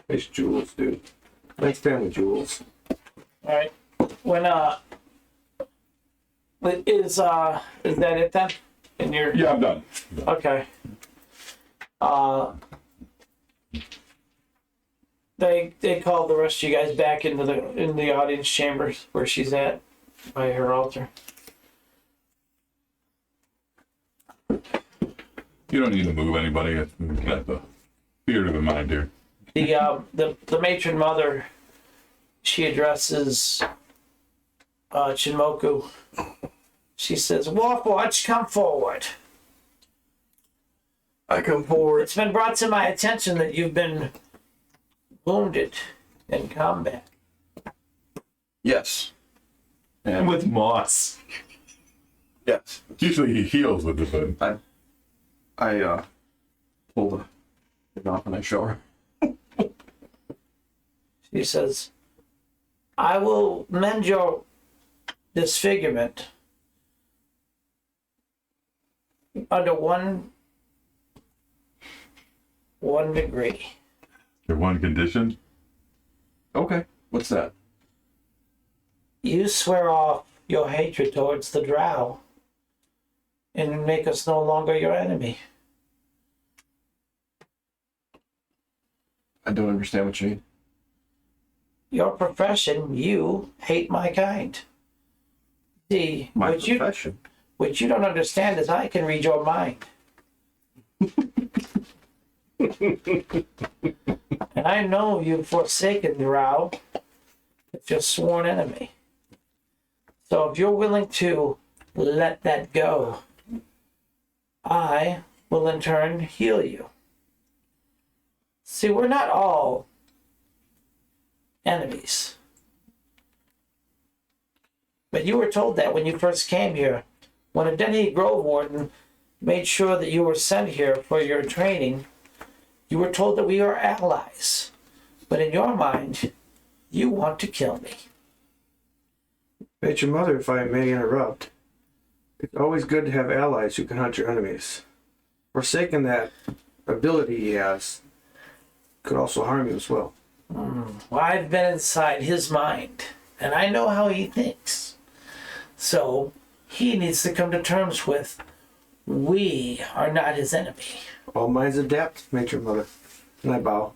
Nice jewels, dude. Nice family jewels. All right. When is that it then? In your yeah, I'm done. okay. They called the rest of you guys back into the audience chambers where she's at by her altar. You don't need to move anybody. We've got the theater of the mind here. The matron mother, she addresses Chinmoku. She says, Warforged, come forward. I come forward. It's been brought to my attention that you've been wounded in combat. Yes. And With moss. yes. Usually he heals with it, but I pull the thing off and I show her. She says, I will mend your disfigurement under one degree. your one condition. Okay. What's that? You swear off your hatred towards the drow and make us no longer your enemy. I don't understand what you mean. Your profession, you hate my kind. See, My what profession. what you don't understand is I can read your mind. And I know you've forsaken Drow. It's your sworn enemy. So if you're willing to let that go, I will in turn heal you. See, we're not all enemies. But you were told that when you first came here. When a Denny Grove Warden made sure that you were sent here for your training, you were told that we are allies. But in your mind, you want to kill me. Major Mother, if I may interrupt, it's always good to have allies who can hunt your enemies. Forsaking that ability he has could also harm you as well. Well, I've been inside his mind, and I know how he thinks. So he needs to come to terms with, we are not his enemy. All minds adapt, Major Mother. And I bow.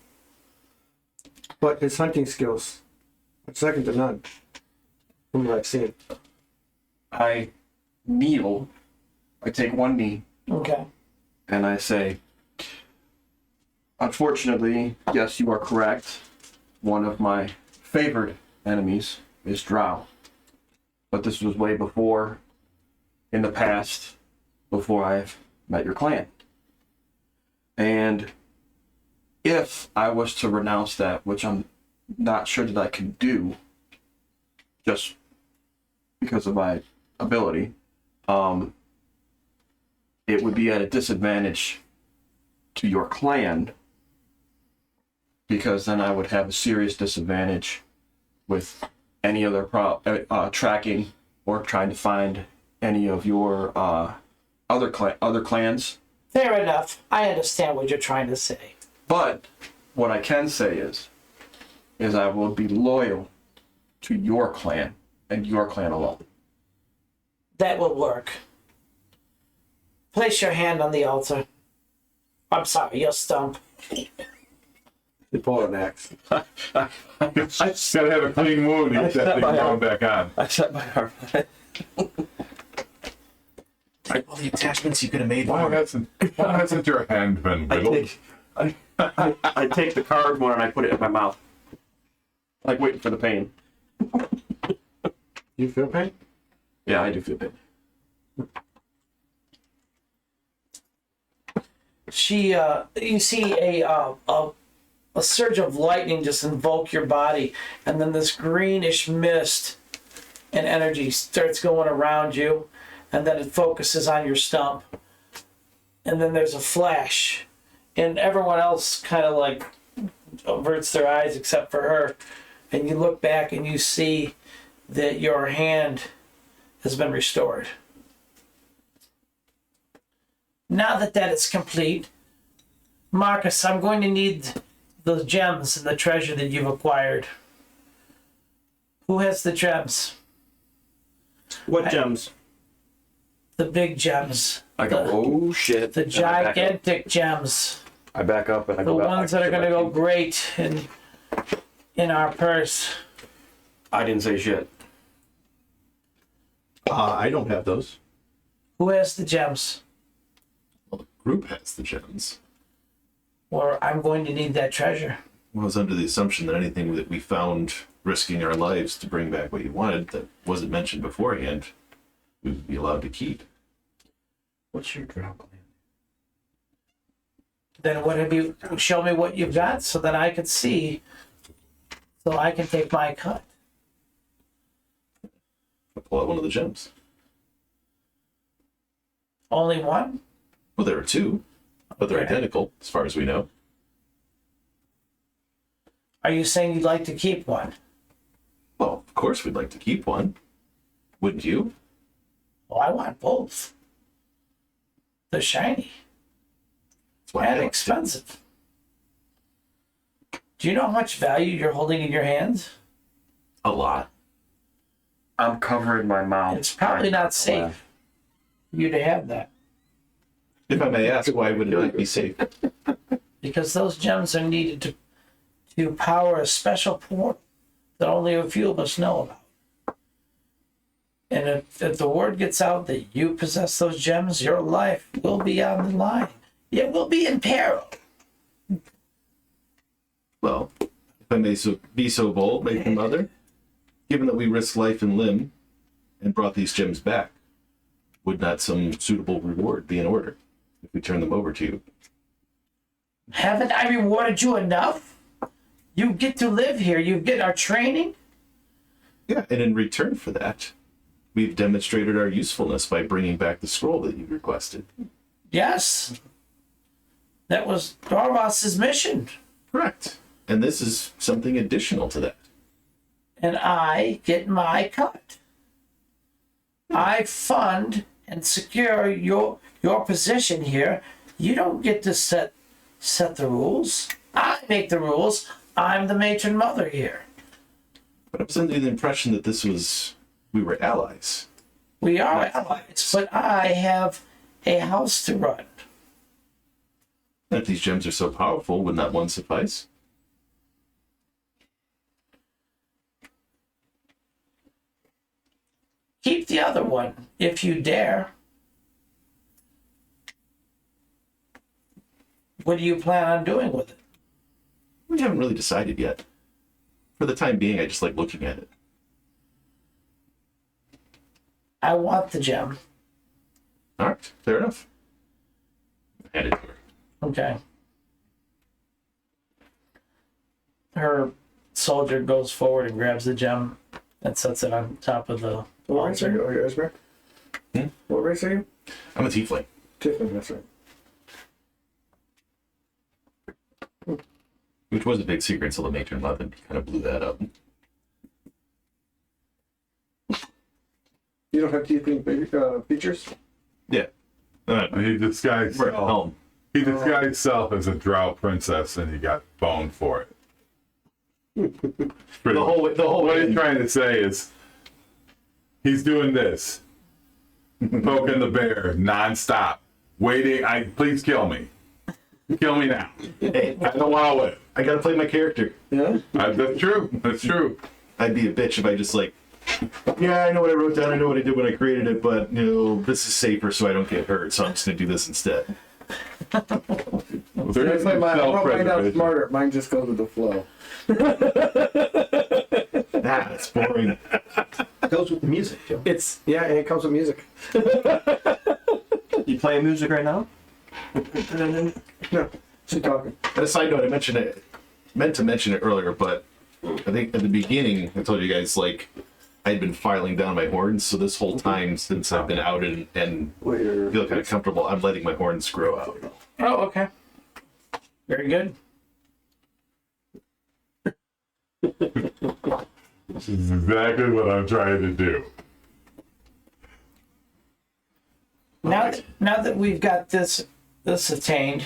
But his hunting skills are second to none, from what I've seen. I kneel. I take one knee Okay. and I say, unfortunately, yes, you are correct. One of my favored enemies is Drow. But this was way before, in the past, before I've met your clan. And if I was to renounce that, which I'm not sure that I can do, just because of my ability, it would be at a disadvantage to your clan, because then I would have a serious disadvantage with any other tracking or trying to find any of your other clans. Fair enough. I understand what you're trying to say. But what I can say is I will be loyal to your clan and your clan alone. That will work. Place your hand on the altar. I'm sorry, your stump. They pull an axe. Gotta have a clean wound to get that thing going back on. I set my arm. Like all the attachments you could have made. Why hasn't your hand been whittled? I take the card one and I put it in my mouth. Like waiting for the pain. You feel pain? Yeah, I do feel pain. You see a surge of lightning just invoke your body, and then this greenish mist and energy starts going around you, and then it focuses on your stump, and then there's a flash, and everyone else kind of like averts their eyes except for her, and you look back and you see that your hand has been restored. Now that is complete, Marcus, I'm going to need the gems and the treasure that you've acquired. Who has the gems? What gems? The big gems. I go, oh shit. The And I back up. gigantic gems. I back up and I The go back. ones that are going to go great in our purse. I didn't say shit. I don't have those. Who has the gems? Well, the group has the gems. Or I'm going to need that treasure. I was under the assumption that anything that we found risking our lives to bring back what you wanted that wasn't mentioned beforehand, we would be allowed to keep. What's your drow clan? Then what have you show me what you've got so that I can see, so I can take my cut. I'll pull out one of the gems. Only one? Well, there are two, but they're Okay. identical as far as we know. Are you saying you'd like to keep one? Well, of course we'd like to keep one. Wouldn't you? Well, I want both. They're shiny That's why I and want expensive. Do you know how much value you're holding in your hands? a lot. I'm covering my mouth. It's probably trying not to safe laugh. for you to have that, If I may ask, why would it not be safe? because those gems are needed to power a special portal that only a few of us know about. And if the word gets out that you possess those gems, your life will be on the line. It will be in peril. Well, if I may be so bold, Major Mother, given that we risk life and limb and brought these gems back, would not some suitable reward be in order if we turn them over to you? Haven't I rewarded you enough? You get to live here. You get our training. Yeah, and in return for that, we've demonstrated our usefulness by bringing back the scroll that you requested. Yes. That was Dorvas's mission. Correct. And this is something additional to that. And I get my cut. I fund and secure your position here. You don't get to set the rules. I make the rules. I'm the matron mother here. But I was under the impression that we were allies. We are allies, but I have a house to run. If these gems are so powerful, would not one suffice? Keep the other one, if you dare. What do you plan on doing with it? We haven't really decided yet. For the time being, I just like looking at it. I want the gem. All right, fair enough. Hand it to her. Okay. Her soldier goes forward and grabs the gem and sets it on top of the What race are you? Oh, you're Esmer? What race are you? I'm a tiefling. Tiffany, that's right. Which was a big secret until the matron left and kind of blew that up. You don't have tiefling features? Yeah. He disguised We're at home. He disguised himself as a drow princess, and he got boned for it. The whole What way. he's trying to say is, he's doing this, poking the bear nonstop, waiting. Please kill me. Kill me now. Hey, I don't want to live. I gotta play my character. Yeah? That's true. That's true. I'd be a bitch if I just like, yeah, I know what I wrote down, I know what I did when I created it, but this is safer so I don't get hurt, so I'm just gonna do this instead. Well, there is I some wrote mine down self-preservation. smarter. Mine just goes with the flow. That's boring. Goes with the music, Joe. Yeah, and it comes with music. You playing music right now? No, she's talking. And a side note, meant to mention it earlier, but I think at the beginning I told you guys like I'd been filing down my horns, so this whole time since I've been out and feel kind of comfortable, I'm letting my horns grow out. Oh, okay. Very good. This is exactly what I'm trying to do. Now that we've got this attained,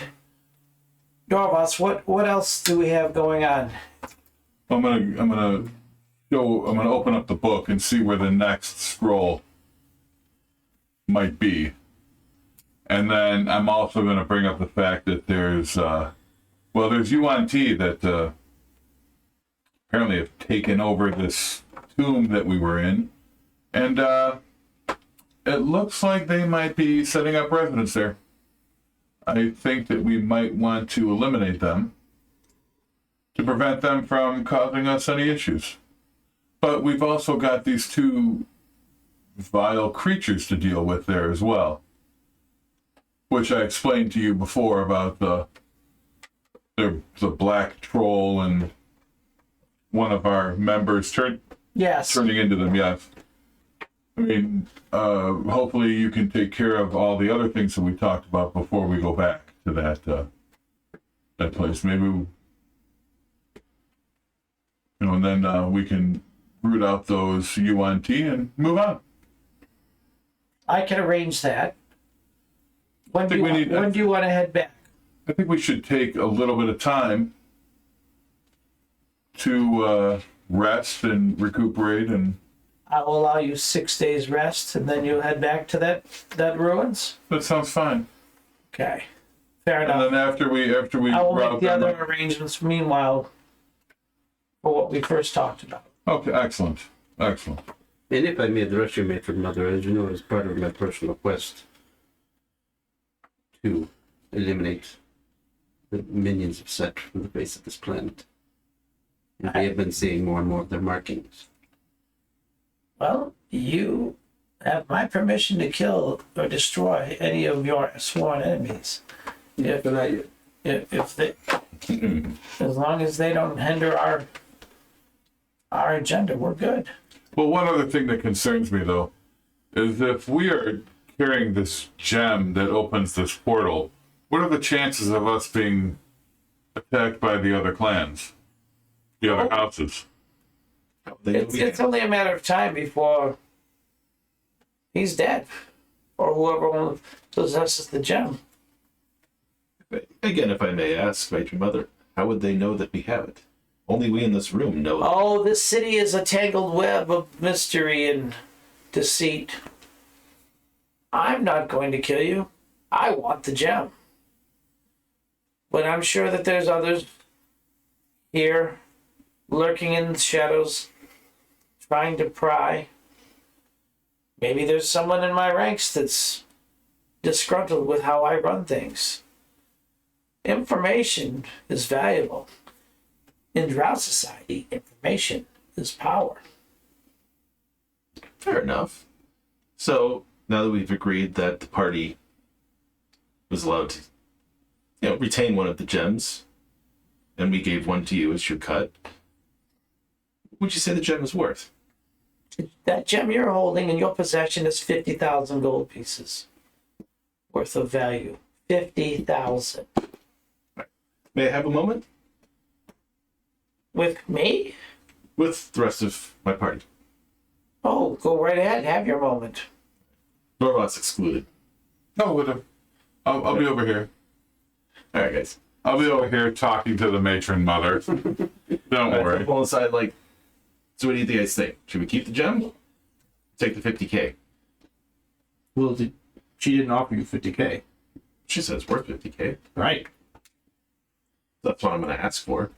Dorvas, what else do we have going on? I'm gonna open up the book and see where the next scroll might be. And then I'm also going to bring up the fact that there's UNT that apparently have taken over this tomb that we were in. And it looks like they might be setting up residence there. I think that we might want to eliminate them to prevent them from causing us any issues. But we've also got these two vile creatures to deal with there as well, which I explained to you before about the black troll and one of our members turning into them. Yes. I mean, hopefully you can take care of all the other things that we talked about before we go back to that place. Maybe, and then we can root out those UNT and move on. I can arrange that. When do you want to head back? I think we should take a little bit of time to rest and recuperate, and I will allow you 6 days rest, and then you'll head back to that ruins. that sounds fine. Okay, fair And enough. then after we I will route make the them other up- arrangements meanwhile for what we first talked about. Okay, excellent. And if I may address you, Matron Mother, as you know, as part of my personal quest to eliminate the minions of Set from the face of this planet. And we have been seeing more and more of their markings. Well, you have my permission to kill or destroy any of your sworn enemies. Yeah, but not yet. If they, as long as they don't hinder our agenda, we're good. Well, one other thing that concerns me, though, is if we are carrying this gem that opens this portal, what are the chances of us being attacked by the other clans, the other houses? It's only a matter of time before he's dead, or whoever possesses the gem. Again, if I may ask, Matron Mother, how would they know that we have it? Only we in this room know that. Oh, this city is a tangled web of mystery and deceit. I'm not going to kill you. I want the gem. But I'm sure that there's others here, lurking in the shadows, trying to pry. Maybe there's someone in my ranks that's disgruntled with how I run things. Information is valuable. In Drow society, information is power. Fair enough. So, now that we've agreed that the party was allowed to, retain one of the gems, and we gave one to you as your cut, what would you say the gem is worth? That gem you're holding in your possession is 50,000 gold pieces worth of value. 50,000. May I have a moment? With me? With the rest of my party. Oh, go right ahead. Have your moment. Dorvot's excluded. No, whatever. I'll be over here. All right, guys. I'll be over here talking to the matron mother. Don't worry. Pull aside, so what do you guys think? Should we keep the gem? Take the 50K. Well, she didn't offer you 50K. She said it's worth 50K. Right. That's what I'm going to ask for.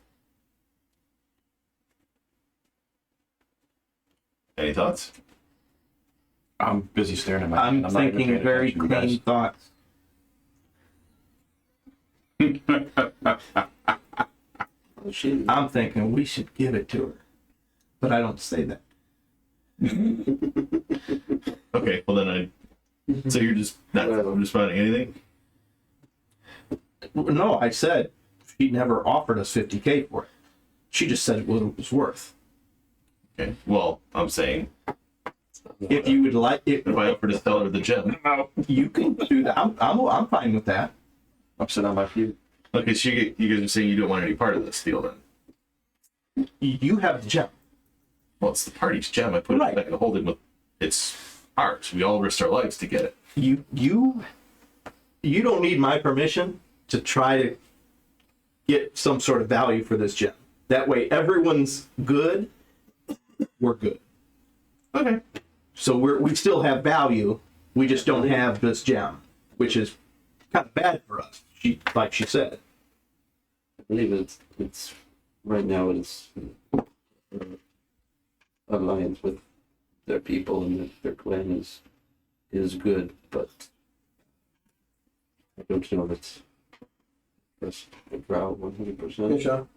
Any thoughts? I'm busy staring at my. I'm not even thinking paying very attention to you clean guys. thoughts. I'm thinking we should give it to her, but I don't say that. Okay, well then so you're just not responding anything? No, I said she never offered us 50K for it. She just said what it was worth. Okay, well, I'm saying If you would like it, if I offer to sell her the gem. you can do that. I'm fine with that. I'm sitting on my feet. Okay, so you guys are saying you don't want any part of this deal then? You have the gem. Well, it's the party's gem. I put Right. it back in the holding with it's ours. We all risked our lives to get it. You don't need my permission to try to get some sort of value for this gem. That way everyone's good, we're good. Okay. So we still have value, we just don't have this gem, which is kind of bad for us, like she said. I believe it's right now it's alliance with their people and their clan is good, but I don't know if it's just a drought 100%. Hey, Sean.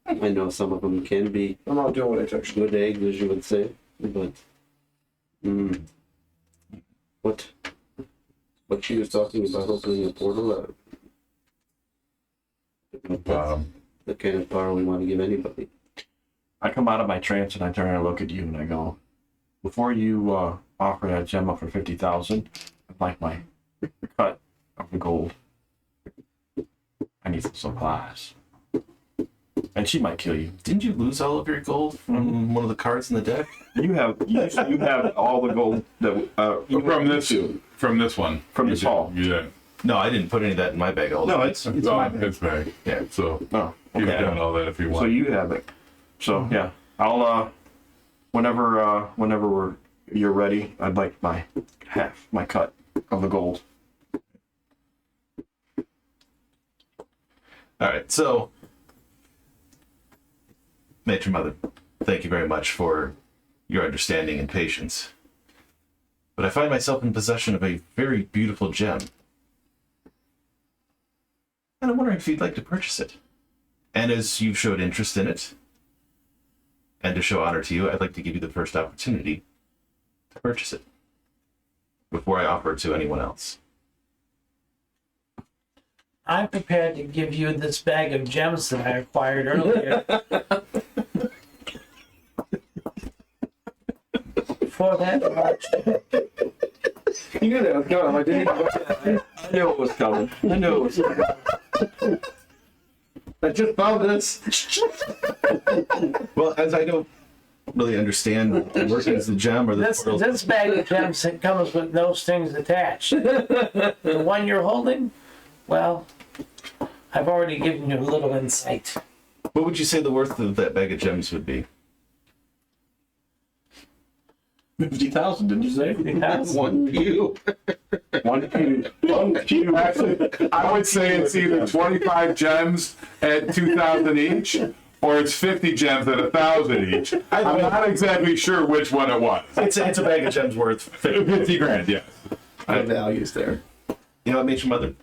I know some of them can be I'm not doing what I text you. good eggs, as you would say, but what she was talking about opening a portal, the kind of power we want to give anybody. I come out of my trance and I turn and look at you and I go, before you offer that gem up for 50,000, I'd like my cut of the gold. I need some supplies. And she might kill you. Didn't you lose all of your gold from one of the cards in the deck? You have all the gold that From this one. From this hall. Yeah. No, I didn't put any of that in my bag. No, it's Oh, my bag. his bag. Yeah. So Oh, you've okay. done all that if you want. So you have it. So yeah, I'll whenever you're ready, I'd like my cut of the gold. All right. So, Matron Mother, thank you very much for your understanding and patience. But I find myself in possession of a very beautiful gem. And I'm wondering if you'd like to purchase it. And as you've showed interest in it, and to show honor to you, I'd like to give you the first opportunity to purchase it. before I offer it to anyone else. I'm prepared to give you this bag of gems that I acquired earlier. For that much. You knew that was coming. I didn't even I knew it was coming. I knew it was coming. I just found this. Well, as I don't really understand the workings of the gem or the portals. This bag of gems that comes with no strings attached. The one you're holding, well, I've already given you a little insight. What would you say the worth of that bag of gems would be? 50,000, didn't you say? 50,000? One pew. One pew. Actually, I would say it's either 25 gems at 2,000 each, or it's 50 gems at 1,000 each. I'm not exactly sure which one it was. It's a bag of gems worth 50 grand, yes. The values there. You know what, Major Mother?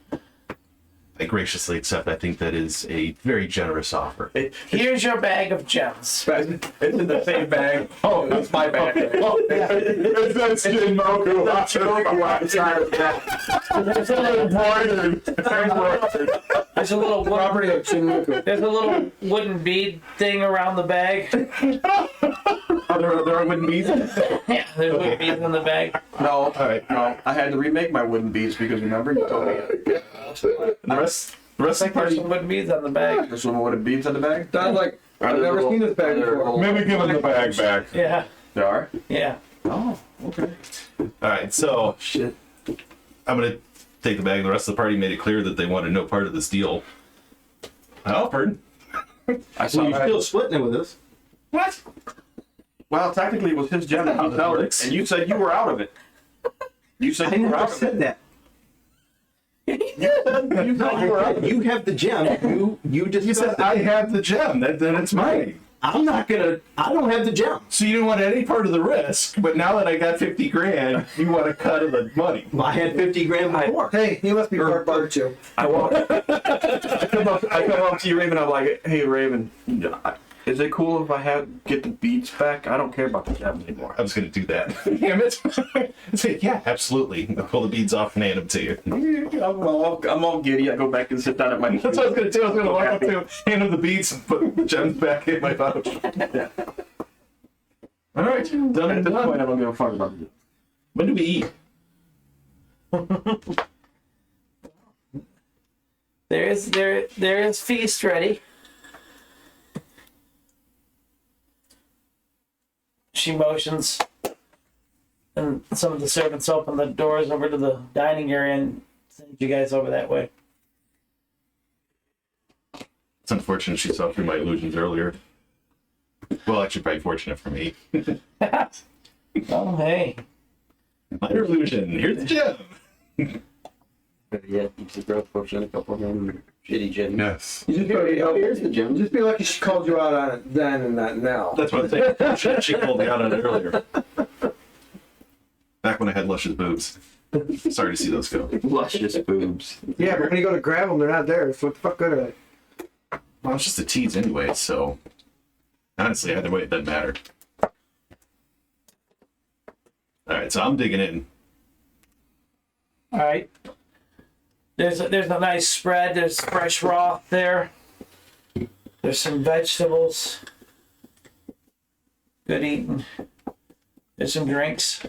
I graciously accept. I think that is a very generous offer. Here's your bag of gems. It's in the same bag. Oh, it's my bag. It says Chinmoku. There's a little, Embroidered. there's a little Property of Chinmoku. There's a little wooden bead thing around the bag. There are wooden beads. Yeah, there's wooden beads in the bag. No, no. I had to remake my wooden beads because remember you told me. And the rest of the There's party. some wooden beads on the bag. There's some wooden beads on the bag. Sounds like I've there never little- seen this bag are there before. little- Maybe give him the bag back. Yeah, There are. yeah. Oh, okay. All right, so Shit. I'm gonna take the bag. The rest of the party made it clear that they wanted no part of this deal. I offered. I saw You're that. still splitting it with us. What? Well, technically, it was his gem that he held it, and you said you were out of it. You said I you were never out of said it. that. You said you were out of it. You have the gem. You just You said I have the gem. Then it's mine. I'm not gonna. I don't have the gem. So you didn't want any part of the risk, but now that I got 50 grand, you want a cut of the money. Well, I had 50 grand before. Hey, he must be part barbecue. I walk. I come up to you, Raven. I'm like, hey, Raven, is it cool if I get the beads back? I don't care about the gem anymore. I was going to do that. Damn it. I said, yeah, absolutely. I'll pull the beads off and hand them to you. I'm all giddy. I go back and sit down at my. That's what I was going to do. I was going to walk up to him, hand him the beads, and put the gems back in my pouch. Yeah. All right, done At and this point, done. I don't give a fuck about it. When do we eat? There is feast ready. She motions, and some of the servants open the doors over to the dining area and send you guys over that way. It's unfortunate she saw through my illusions earlier. Well, actually, probably fortunate for me. Oh, hey. Minor illusion. Here's the gem. Yeah, keeps the growth potion, a couple of them shitty gems. Yes. You just be, Here's the gem. just be lucky she called you out on it then and not now. That's what I'm saying. She called me out on it earlier. Back when I had luscious boobs. Sorry to see those go. Luscious boobs. Yeah, but when you go to grab them, they're not there. So what the fuck good are they? Well, it's just a tease anyway, so honestly, either way, it doesn't matter. All right, so I'm digging in. All right. There's a nice spread. There's fresh raw there. There's some vegetables. Good eating. There's some drinks.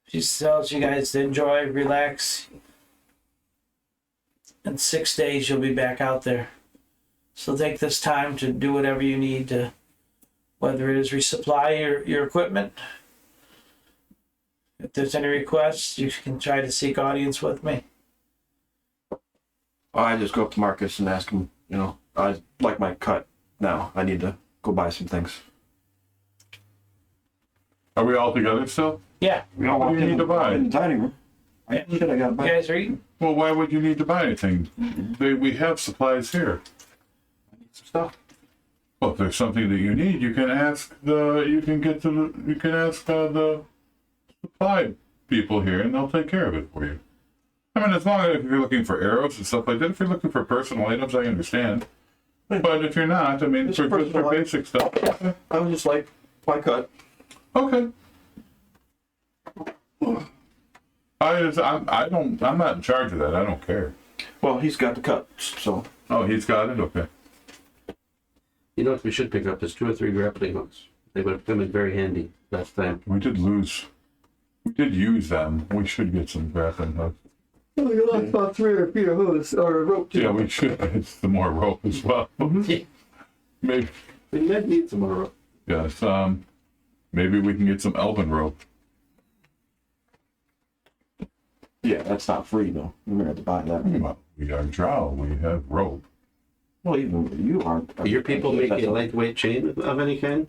She tells you guys to enjoy, relax. In 6 days, you'll be back out there. So take this time to do whatever you need to, whether it is resupply your equipment. If there's any requests, you can try to seek audience with me. I just go up to Marcus and ask him, I like my cut now. I need to go buy some things. Are we all together still? Yeah, What do you need to buy? In the dining room. I gotta you buy. guys are eating. Well, why would you need to buy anything? We have supplies here. Some stuff. Well, if there's something that you need, you can ask the supply people here, and they'll take care of it for you. I mean, as long as if you're looking for arrows and stuff like that, if you're looking for personal items, I understand. But if you're not, I mean, Just for personal basic stuff. I was just like, my cut. Okay. I'm not in charge of that. I don't care. Well, he's got the cuts, so. Oh, he's got it? Okay. You know what we should pick up is 2 or 3 grappling hooks. They would have come in very handy last time. We did use them. We should get some grappling hooks. Oh, you lost about 300 feet of hose or rope. Yeah, we should get some more rope as well. Yeah. Maybe. We might need some more rope. Yes. Maybe we can get some elven rope. Yeah, that's not free though. You're gonna have to buy that. Well, we are drow. We have rope. Well, even you aren't. Do your people make a lightweight chain of any kind?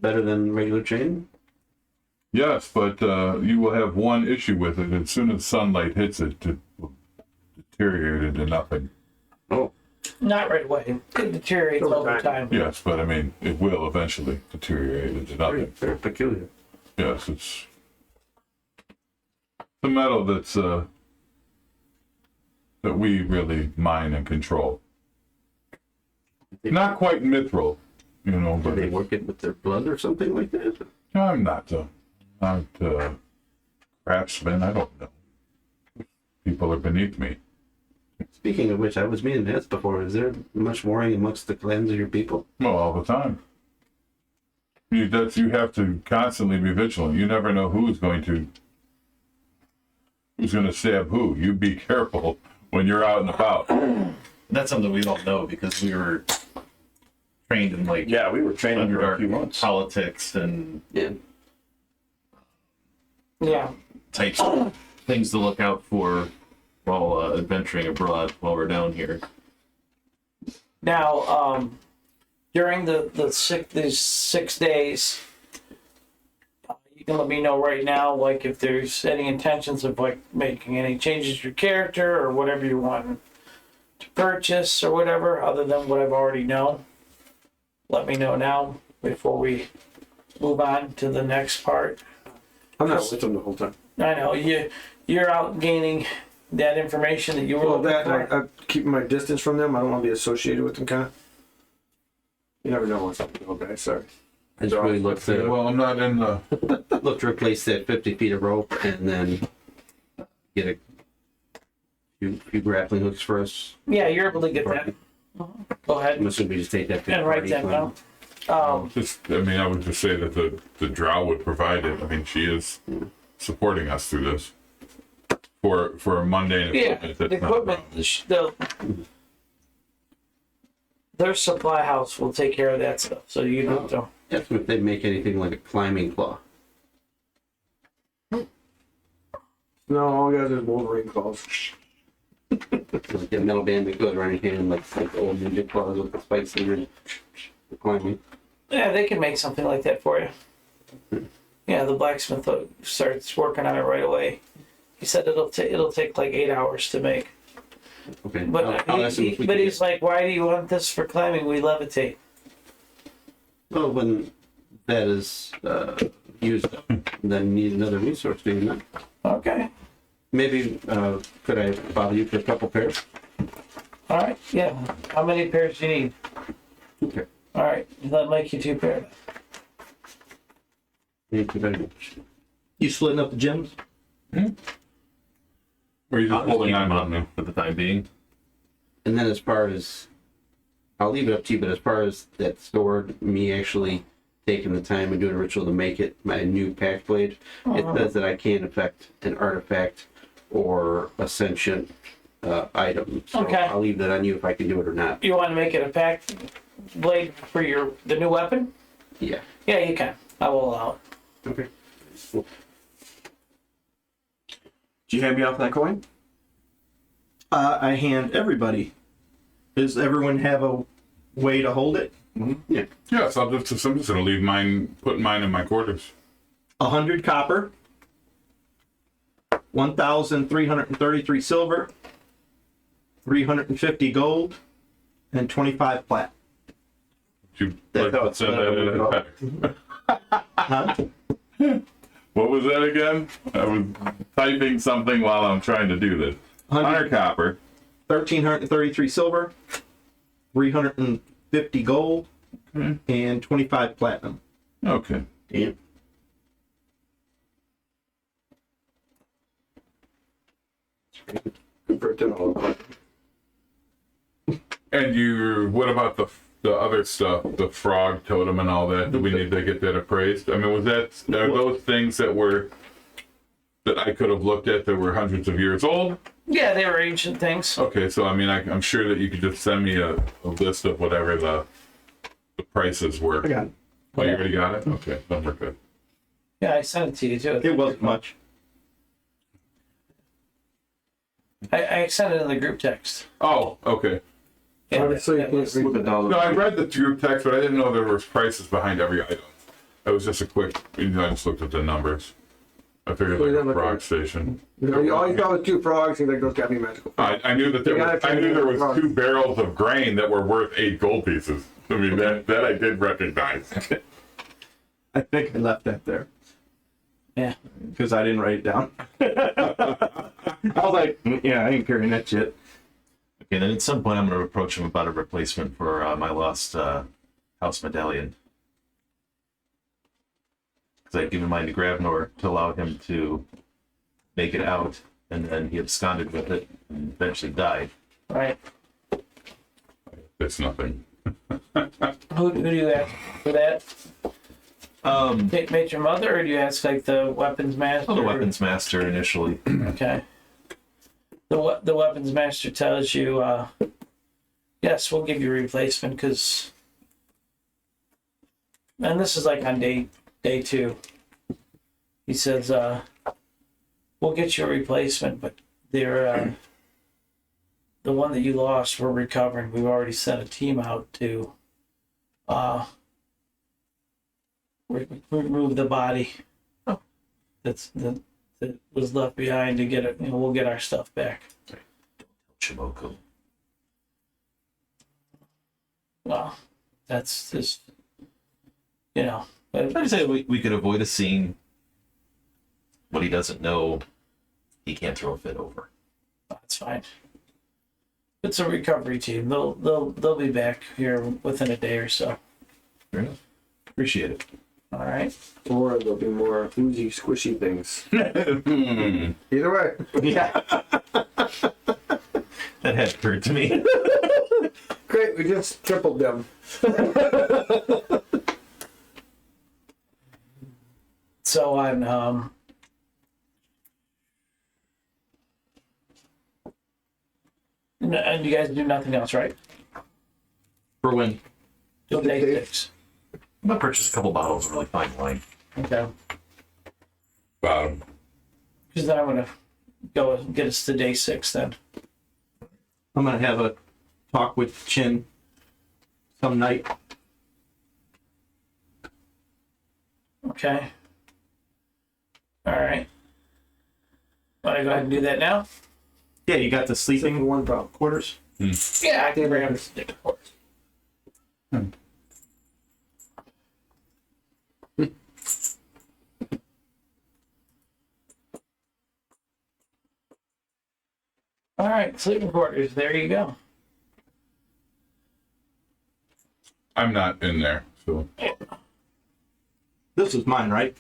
Better than regular chain? Yes, but you will have one issue with it. As soon as sunlight hits it, it will deteriorate into nothing. Oh. Not right away. It deteriorates over time. Yes, but I mean, it will eventually deteriorate into Very, nothing. very peculiar. Yes, it's the metal that's that we really mine and control. Not quite mithril, you know, Do but they work it with their blood or something like that? I'm not craftsman. I don't know. People are beneath me. Speaking of which, I was meaning to ask before, is there much warring amongst the clans of your people? Well, all the time. You have to constantly be vigilant. You never know who's going to stab who. You be careful when you're out and about. That's something we don't know because we were trained in like Yeah, we were training for a few Underdark months. politics and Yeah. Yeah. types of things to look out for while adventuring abroad while we're down here. Now, during these 6 days, you can let me know right now, like if there's any intentions of like making any changes to your character or whatever you want to purchase or whatever, other than what I've already known. Let me know now before we move on to the next part. I'm not with them the whole time. I know you're out gaining that information that you were Well, looking that for. I'm keeping my distance from them. I don't want to be associated with them, kind of. You never know what's up. Okay, sorry. I just really look to Well, I'm not in the. replace that 50 feet of rope and then get a few grappling hooks for us. Yeah, you're able to get that. Go ahead I'm assuming we just take that. and write that down. I would just say that the drow would provide it. I mean, she is supporting us through this for a mundane Yeah, equipment. the That's not a equipment, problem. their supply house will take care of that stuff. So you don't. Oh. That's if they make anything like a climbing claw. No, all guys are Wolverine claws. Like a metal band that goes around your hand, like the old ninja claws with the spikes in your climbing. Yeah, they can make something like that for you. Yeah, the blacksmith starts working on it right away. He said it'll take like 8 hours to make. Okay. But I'll ask him if we but can he's like, why do you want this for climbing? We levitate. Well, when that is used up, then you need another resource, do you not? Okay. Maybe could I bother you for a couple pairs? All right. Yeah. How many pairs do you need? Okay. All right. That'll make you 2 pairs. Thank you very much. You splitting up the gems? Or you just I'll just holding keep on them to me. for the time being. And then as far as, I'll leave it up to you, but as far as that sword, me actually taking the time and doing a ritual to make it my new pack blade, it says that I can't affect an artifact or a sentient item. So Okay. I'll leave that on you if I can do it or not. You want to make it a packed blade for the new weapon? Yeah. Yeah, you can. I will allow it. Okay. Did you hand me off that coin? I hand everybody. Does everyone have a way to hold it? Yeah. Yes, I'm just gonna leave put mine in my quarters. 100 copper, 1,333 silver, 350 gold, and 25 plat. You That's how it's send split that in a pack. Huh? What was that again? I was typing something while I'm trying to do this. 100 copper. 1,333 silver, 350 gold, and 25 platinum. Okay. Yeah. Convert that all. And what about the other stuff, the frog totem and all that? Do we need to get that appraised? I mean, are those things that I could have looked at that were hundreds of years old? Yeah, they were ancient things. Okay, so I mean, I'm sure that you could just send me a list of whatever the prices were. I got it. Oh, you already got it? Okay, then we're good. Yeah, I sent it to you too. It wasn't much. I sent it in the group text. Oh, okay. Yeah, Obviously, you that can't was- read With the that. dollar. No, I read the group text, but I didn't know there was prices behind every item. That was just a quick, I just looked at the numbers. I figured So you like don't a look frog at- station. You know, all you saw was 2 frogs. He's like, those gotta be magical. I knew that there was 2 barrels of grain that were worth 8 gold pieces. I mean, that I did recognize. I think I left that there Yeah. because I didn't write it down. I was like, yeah, I ain't carrying that shit. Okay, then at some point I'm going to approach him about a replacement for my lost house medallion. Because I'd given mine to Gravnor to allow him to make it out, and then he absconded with it and eventually died. Right. It's nothing. Who do you ask for that? Major Mother, or do you ask like the weapons master? Oh, the weapons master initially. Okay. The weapons master tells you, yes, we'll give you a replacement because, and this is like on day 2. He says, we'll get you a replacement, but they're the one that you lost, we're recovering. We've already sent a team out to remove the body that was left behind to get it. We'll get our stuff back. Chinmoku. Well, that's just, I'd say we could avoid a scene. What he doesn't know, he can't throw a fit over. that's fine. It's a recovery team. They'll be back here within a day or so. Fair enough. Appreciate it. All right. Or there'll be more oozy, squishy things. Either way. Yeah. That had occurred to me. Great, we just tripled them. So on and you guys do nothing else, right? For when? Till day 6. I'm gonna purchase a couple bottles of really fine wine. Okay. Bottom. Because then I'm gonna go and get us to day 6 then. I'm gonna have a talk with Chin some night. Okay. All right. Want to go ahead and do that now? Yeah, you got the sleeping One problem. quarters. Yeah, I can bring up the course. All right, sleeping quarters. There you go. I'm not in there, so. This is mine, right?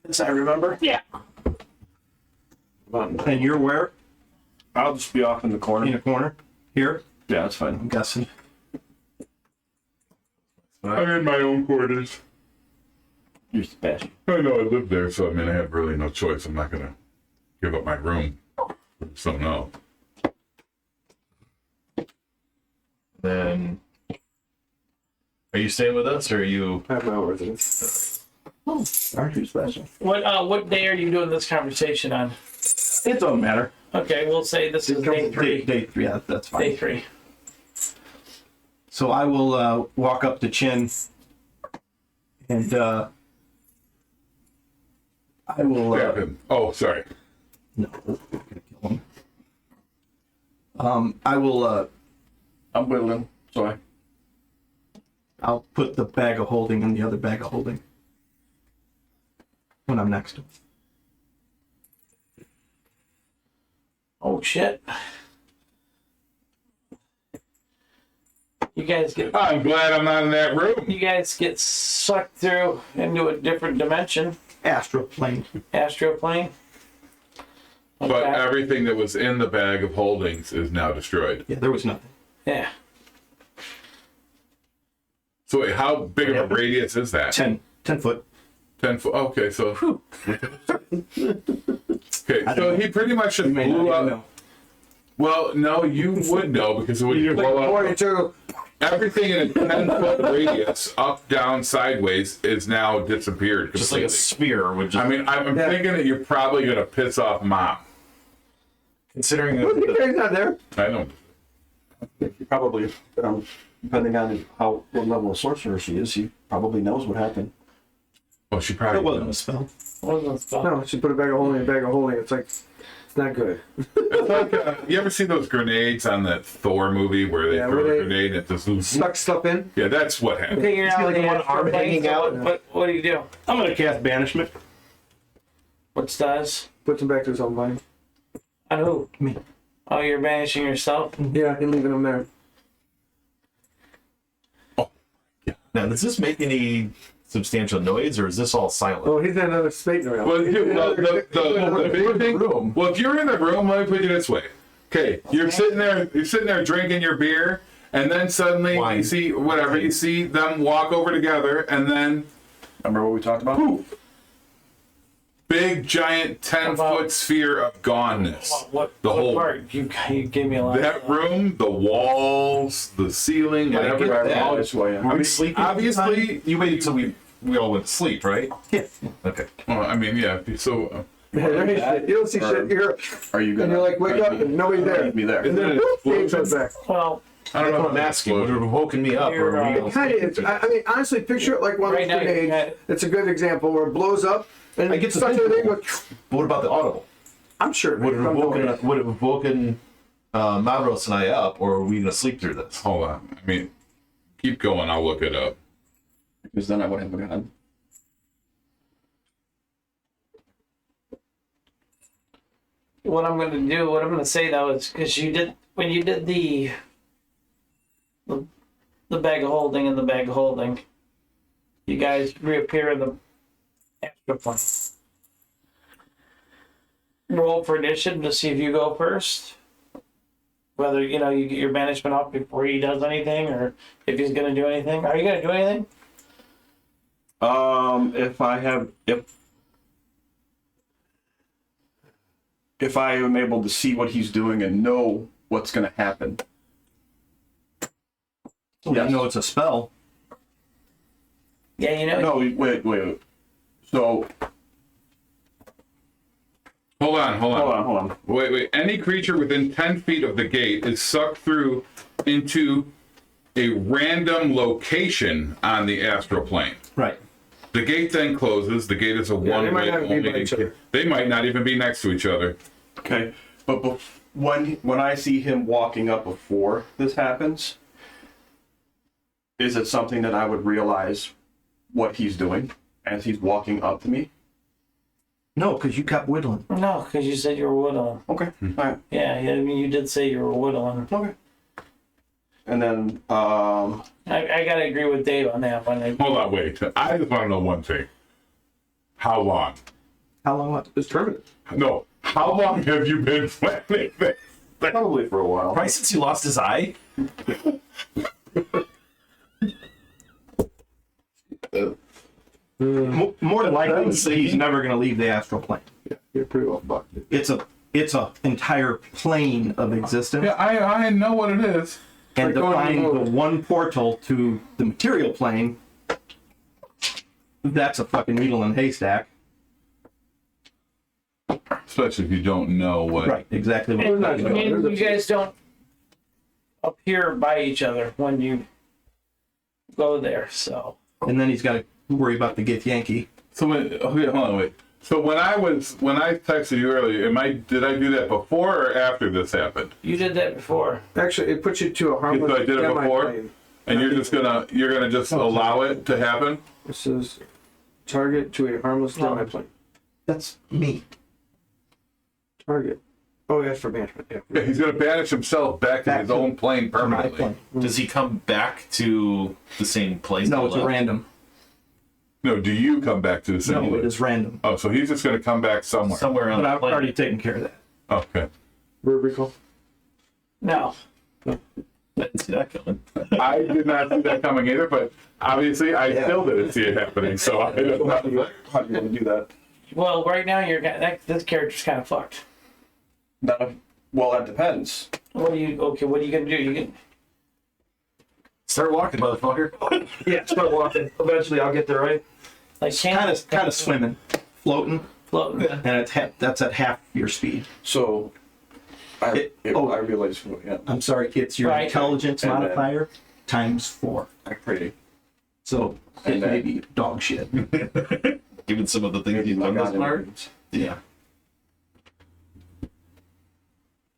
As I remember. Yeah. And you're where? I'll just be off in the In corner. a corner? Here? Yeah, that's fine. I'm guessing. I'm in my own quarters. You're Sebastian. I know I live there, so I mean, I have really no choice. I'm not gonna give up my room for something else. Then, are you staying with us, or are you? I have my own residence. Aren't you special? What day are you doing this conversation on? It don't matter. Okay, we'll say this is day 3. Day 3, yeah, that's fine. Day 3. So I will walk up to Chin and I will. Oh, sorry. No, I'm gonna kill him. I will. I'm whittling. Sorry. I'll put the bag of holding in the other bag of holding when I'm next to him. Oh shit. You guys get I'm glad I'm not in that room. you guys get sucked through into a different dimension, Astral plane. astral plane. But Okay. everything that was in the bag of holdings is now destroyed. Yeah, there was nothing. Yeah. So wait, how big of a radius is that? 10 foot. 10 foot. Okay, so. Okay, so he pretty much just You may not blew even up. know. Well, no, you would know because it would blow up. 42. Everything in a 10-foot radius, up, down, sideways, is now disappeared Just like completely. a spear would just. I mean, I'm thinking that you're probably going to piss off Mom. considering Well, that he's not there. I don't. Probably, depending on what level of sorcerer she is, she probably knows what happened. Well, she probably It wasn't a knows. spell. Wasn't spell. No, she put a bag of holding, a bag of holding. It's like, it's not good. It's like, you ever see those grenades on that Thor movie where they Yeah, throw where a they- grenade and it just Stuck stuff in. Yeah, that's what happened. Figuring out like the one extra arm things, hanging so out? What do you do? I'm gonna cast banishment. What's does? Puts him back to his own body. On who? Me. Oh, you're banishing yourself? Yeah, and leaving him there. now does this make any substantial noise or is this all silent? Oh, he's in another state now. Well, the big thing. room. Well, if you're in the room, let me put it this way. Okay, you're sitting there drinking your beer, and then suddenly Wine. you see whatever you see them walk over together, and then Remember what we talked about? poof, big giant 10-foot sphere of goneness. What The whole part? You gave me a lot. that room, the walls, the ceiling, Yeah, I whatever. get that. All this way. Were we sleeping? Obviously, you waited till we all went to sleep, right? Yeah. Okay. well, I mean, yeah. So, Yeah, there ain't shit. You don't see shit. You're, Are you gonna? and you're like, wake up, and nobody's there. Leave me there. isn't it an Dave explosion? comes back. Well, I don't That's know. what I'm asking. Would it have woken me up or are we all Kind of. I mean, honestly, picture it like one of Right those now, grenades. It's a good example where it blows up and I get the starts thing. everything. Goes, But what about the audible? I'm sure. Would it have from woken noise. Mavros and I up, or are we gonna sleep through this? Hold on. I mean, keep going. I'll look it up. Because then I would have a gun. what I'm gonna do, what I'm gonna say though, is because you did when you did the bag of holding and the bag of holding, you guys reappear in the extra plane. Roll for initiative to see if you go first. Whether you get your banishment off before he does anything, or if he's gonna do anything. Are you gonna do anything? If I am able to see what he's doing and know what's going to happen. Yeah, no, it's a spell. Yeah, No, wait. So Hold on. hold on. Wait. Any creature within 10 feet of the gate is sucked through into a random location on the astral plane. Right. The gate then closes. The gate is a they might one-way not be by each other. They might not even be next to each other. Okay, but when I see him walking up before this happens, is it something that I would realize what he's doing as he's walking up to me? No, because you kept whittling. No, because you said you were whittling. Okay, all right, Yeah, I mean you did say you were whittling. okay. And then, I gotta agree with Dave on that one. Hold on, wait. I just want to know one thing. How long? How long was It's permanent. No. How long have you been planning this? probably for a while. Probably since he lost his eye. More than likely, he's never going to leave the astral plane. You're pretty well fucked. It's a entire plane of existence, Yeah, I know what it is. and to going on find the the moon. one portal to the material plane, that's a fucking needle in a haystack. Especially if you don't know what. Right, exactly what And, I'm I talking about. mean, you guys don't appear by each other when you go there, so. And then he's got to worry about the Gith Yankee. So hold on, wait. So when I texted you earlier, did I do that before or after this happened? You did that before. Actually, it puts you to a harmless So I did it before? semi-plane. And you're gonna just allow it to happen? This is target to a harmless semi-plane. That's me. Target. Oh, that's for banishment. Yeah. Yeah, he's gonna banish himself back to Back his to own plane My permanently. plane. Does he come back to the same place? No, he it's left? random. No, do you come back to the same No, it place? is random. Oh, so he's just gonna come back somewhere. Somewhere on But the I've plane. already taken care of that. Okay. Rubrical. No. I didn't see that coming. I did not see that coming either, but obviously I still didn't see it happening, so I don't know. How do you want to do that? Well, right now this character's kind of fucked. Well, that depends. What are you gonna do? You can Start walking, motherfucker. Yeah, start walking. Eventually, I'll get there, right? like Kind of swimming, floating, floating. and that's at half your speed. So, I realize who I am. I'm sorry, it's your Right. intelligence And then- modifier times 4. I'm pretty. So And it then- may be dog shit. Given some of the things you've done thus far. Yeah.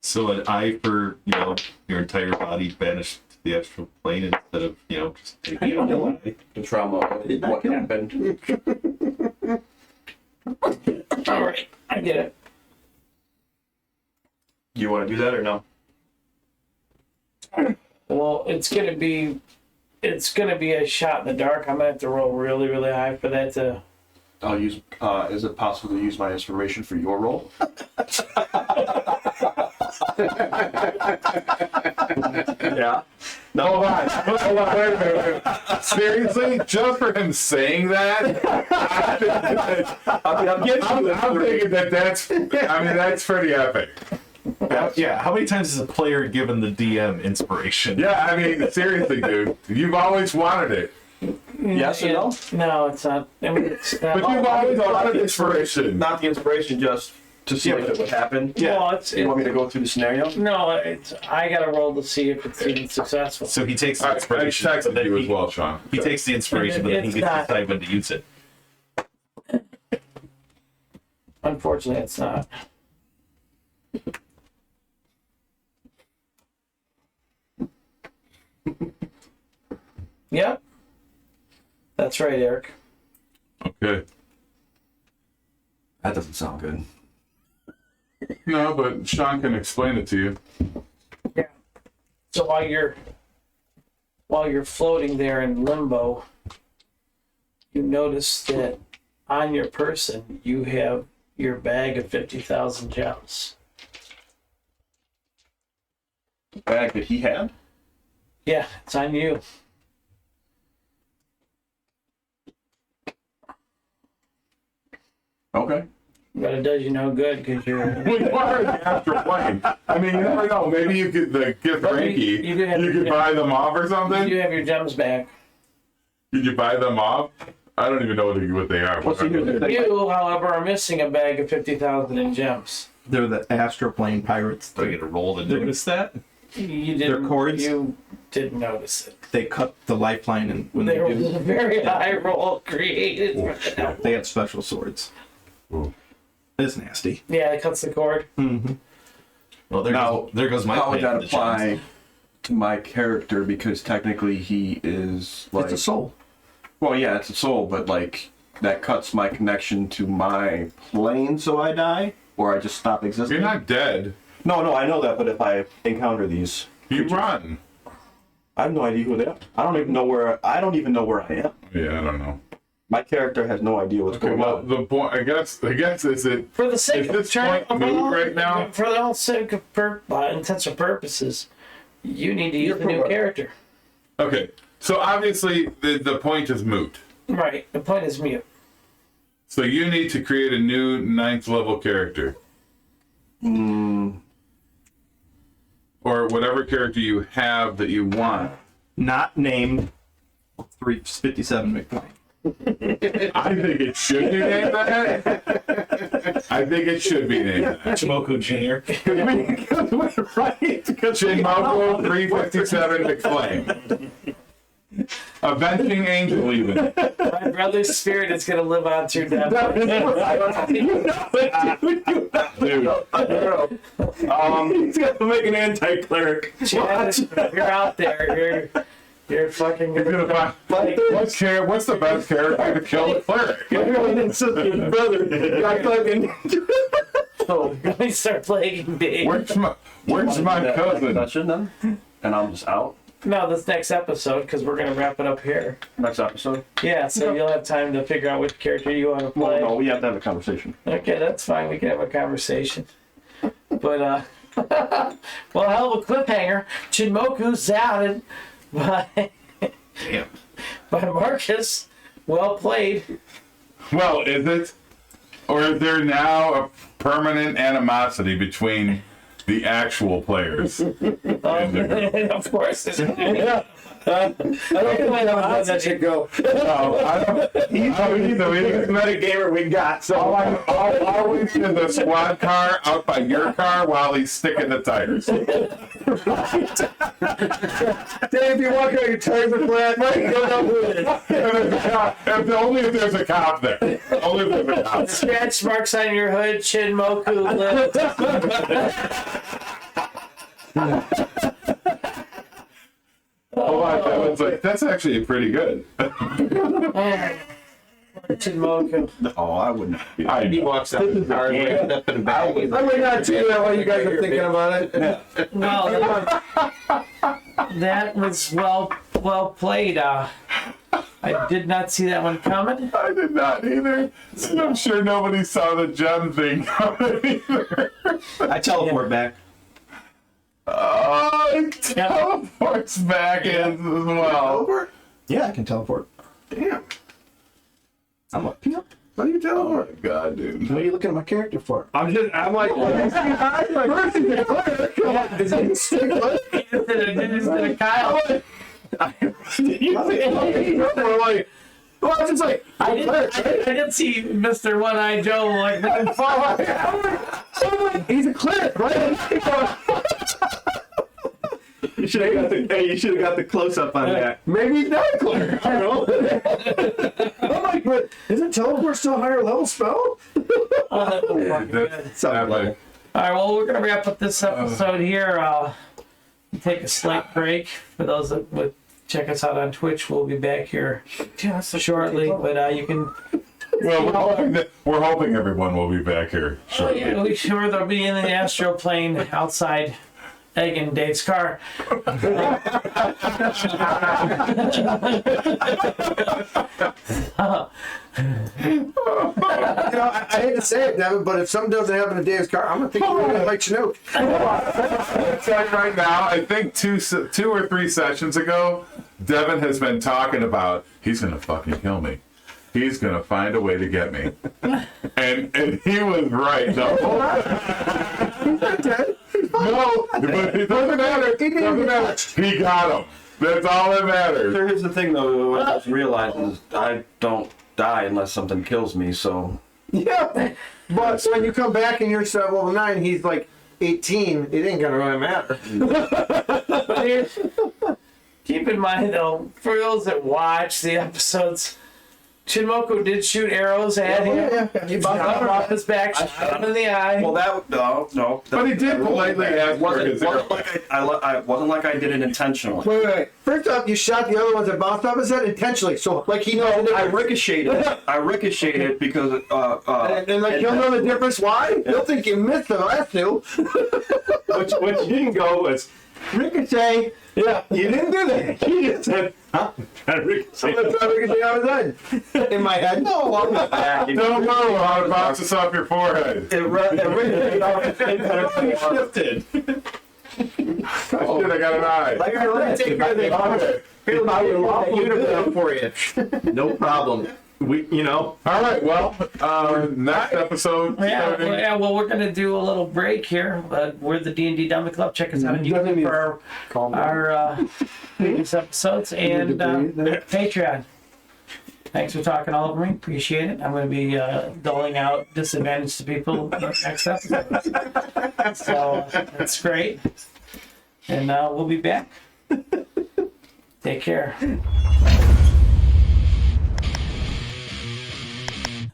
So an eye for, your entire body banished to the astral plane instead of, just taking it away. The trauma of Did not what kill. happened. All right, I get it. You want to do that or no? Well, it's gonna be a shot in the dark. I'm gonna have to roll really, really high for that to. I'll use. Is it possible to use my inspiration for your role? Yeah. Hold on, wait a minute. Seriously, just for him saying that, I'm thinking that's pretty epic. Yeah, how many times has a player given the DM inspiration? Yeah, I mean, seriously, dude, you've always wanted it, Yes or no? No, it's not. I mean, it's but you've always wanted inspiration. Not the inspiration, just to see if it would happen. Well, You want me to go through the scenario? no. I gotta roll to see if it's even successful. So he takes the I inspiration. but texted then you as he- well, Sean. He takes the inspiration, but then he It's gets to not- decide when to use it. Unfortunately, it's not. Yep. That's right, Eric. Okay. That doesn't sound good. No, but Sean can explain it to you. Yeah. So while you're floating there in limbo, you notice that on your person you have your bag of 50,000 gems. The bag that he had? Yeah, it's on you. Okay. But it does you no good because you're. We are in the astral plane. I mean, you never know. Maybe you could get Frankie. you do have You could your- buy them off or You something. do have your gems back. Did you buy them off? I don't even know what they are. Well, see, here's the thing. You, however, are missing a bag of 50,000 in gems. They're the astroplane pirates. Do I get a roll to notice that? You didn't. cords? You didn't notice it. They cut the lifeline, and when they There was do, a very high roll created for that. they had special swords. It's nasty. Yeah, it cuts the cord. Well, there goes my How would plan that for the gems. apply to my character? Because technically he is like. It's a soul. Well, yeah, it's a soul, but like that cuts my connection to my plane, so I die, or I just stop existing. You're not dead. No, I know that, but if I encounter these, You run. I have no idea who they are. I don't even know where I am. Yeah, I don't know. My character has no idea what's Okay, going well, on. the point, I guess, is it. For the sake Is of this turn, point moot right now? For the whole sake of intents and purposes, you need to use a new character. Okay, so obviously the point is moot. Right. The point is mute. So you need to create a new 9th level character. Or whatever character you have that you want. Not named 357 McLean. I think it should be named that. I think it should be named that. Chinmoku Jr. Right? Chinmoku 357 McFlame. Avenging Angel, even. My brother's spirit is going to live on through death. He's got to make an anti-cleric. Chad, you're out there. You're fucking He's gonna find, what's the best character to kill the cleric? Oh, let me start playing Dave. Where's my cousin? Session then, and I'm just out. No, this next episode, because we're going to wrap it up here. Next episode. Yeah, so you'll have time to figure out which character you want to play. Well, no, we have to have a conversation. Okay, that's fine. We can have a conversation. But well, hell of a cliffhanger. Chinmoku's outed by Damn. by Marcus. Well played. Well, is it? Or is there now a permanent animosity between the actual players? Of course. I don't know that should go. No, I don't. He's the Metagamer we got. So I'll wait in the squad car out by your car while he's sticking the tires. Dave, you walk out, your tires are flat. Only if there's a cop there. Only if there's a cop. Scratch marks on your hood. Chinmoku lived. That one's like, that's actually pretty good. Chinmoku. Oh, I wouldn't. He walks out of the car and wakes up in a bag. I would not do that while you guys are thinking about it. Well, that was well played. I did not see that one coming. I did not either. And I'm sure nobody saw the gem thing coming either. I teleport back. Oh, it teleports back in as well. Yeah, I can teleport. Damn. I'm up here. How do you Oh teleport? my god, dude. What are you looking at my character for? I'm like, first he's a clear. Come on, is it stick Instead of Kyle. We're like, well, it's just like, I didn't see Mr. One-Eye Joe like fall. he's a cleric, right? You should have got the close up on that. Maybe he's not a cleric. I don't know. I'm like, but isn't teleport still a higher level spell? That way. All right, well, we're going to wrap up this episode here. Take a slight break. For those that would check us out on Twitch, we'll be back here shortly. But you can... Well, we're hoping everyone will be back here shortly. Yeah, we sure they'll be in the astral plane outside egging Dave's car. I hate to say it, Devin, but if something doesn't happen to Dave's car, I'm gonna think you're gonna like Chinook. Right now, I think two or three sessions ago, Devin has been talking about he's gonna fucking kill me. He's gonna find a way to get me, and he was right. No, no, but it doesn't matter. It doesn't matter. He got him. That's all that matters. Here's the thing, though. What I just realized is I don't die unless something kills me. So Yeah, but when you come back and you're level 9, he's like 18. It ain't gonna really matter. But here's, keep in mind, though, for those that watch the episodes, Chinmoku did shoot arrows at him. He bumped him off his back, shot him in the eye. well, no. But he did politely ask for his arrow. I wasn't like I did it intentionally. Wait. First off, you shot the other ones that bounced off his head intentionally, so like he knows. I ricocheted. I ricocheted because And like he'll know the difference. Why? He'll think you missed the last two. What you didn't go was ricochet. Yeah, You didn't do that. You just said, huh? Ricochet. I'm gonna try ricochet out his head. In my head. No, I'm not. Don't know how it bounces off your forehead. it ricocheted off his head. Shifted. Shit, I got an eye. Like I let take care of the Here's my uniform for you. No problem. All right, well, next episode. Well, we're gonna do a little break here. We're the D&D Dummy Club. Check us out on YouTube for our previous episodes and Patreon. Thanks for talking all over me. Appreciate it. I'm going to be doling out disadvantage to people next episode. So that's great. And we'll be back. Take care.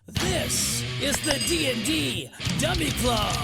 This is the D&D Dummy Club.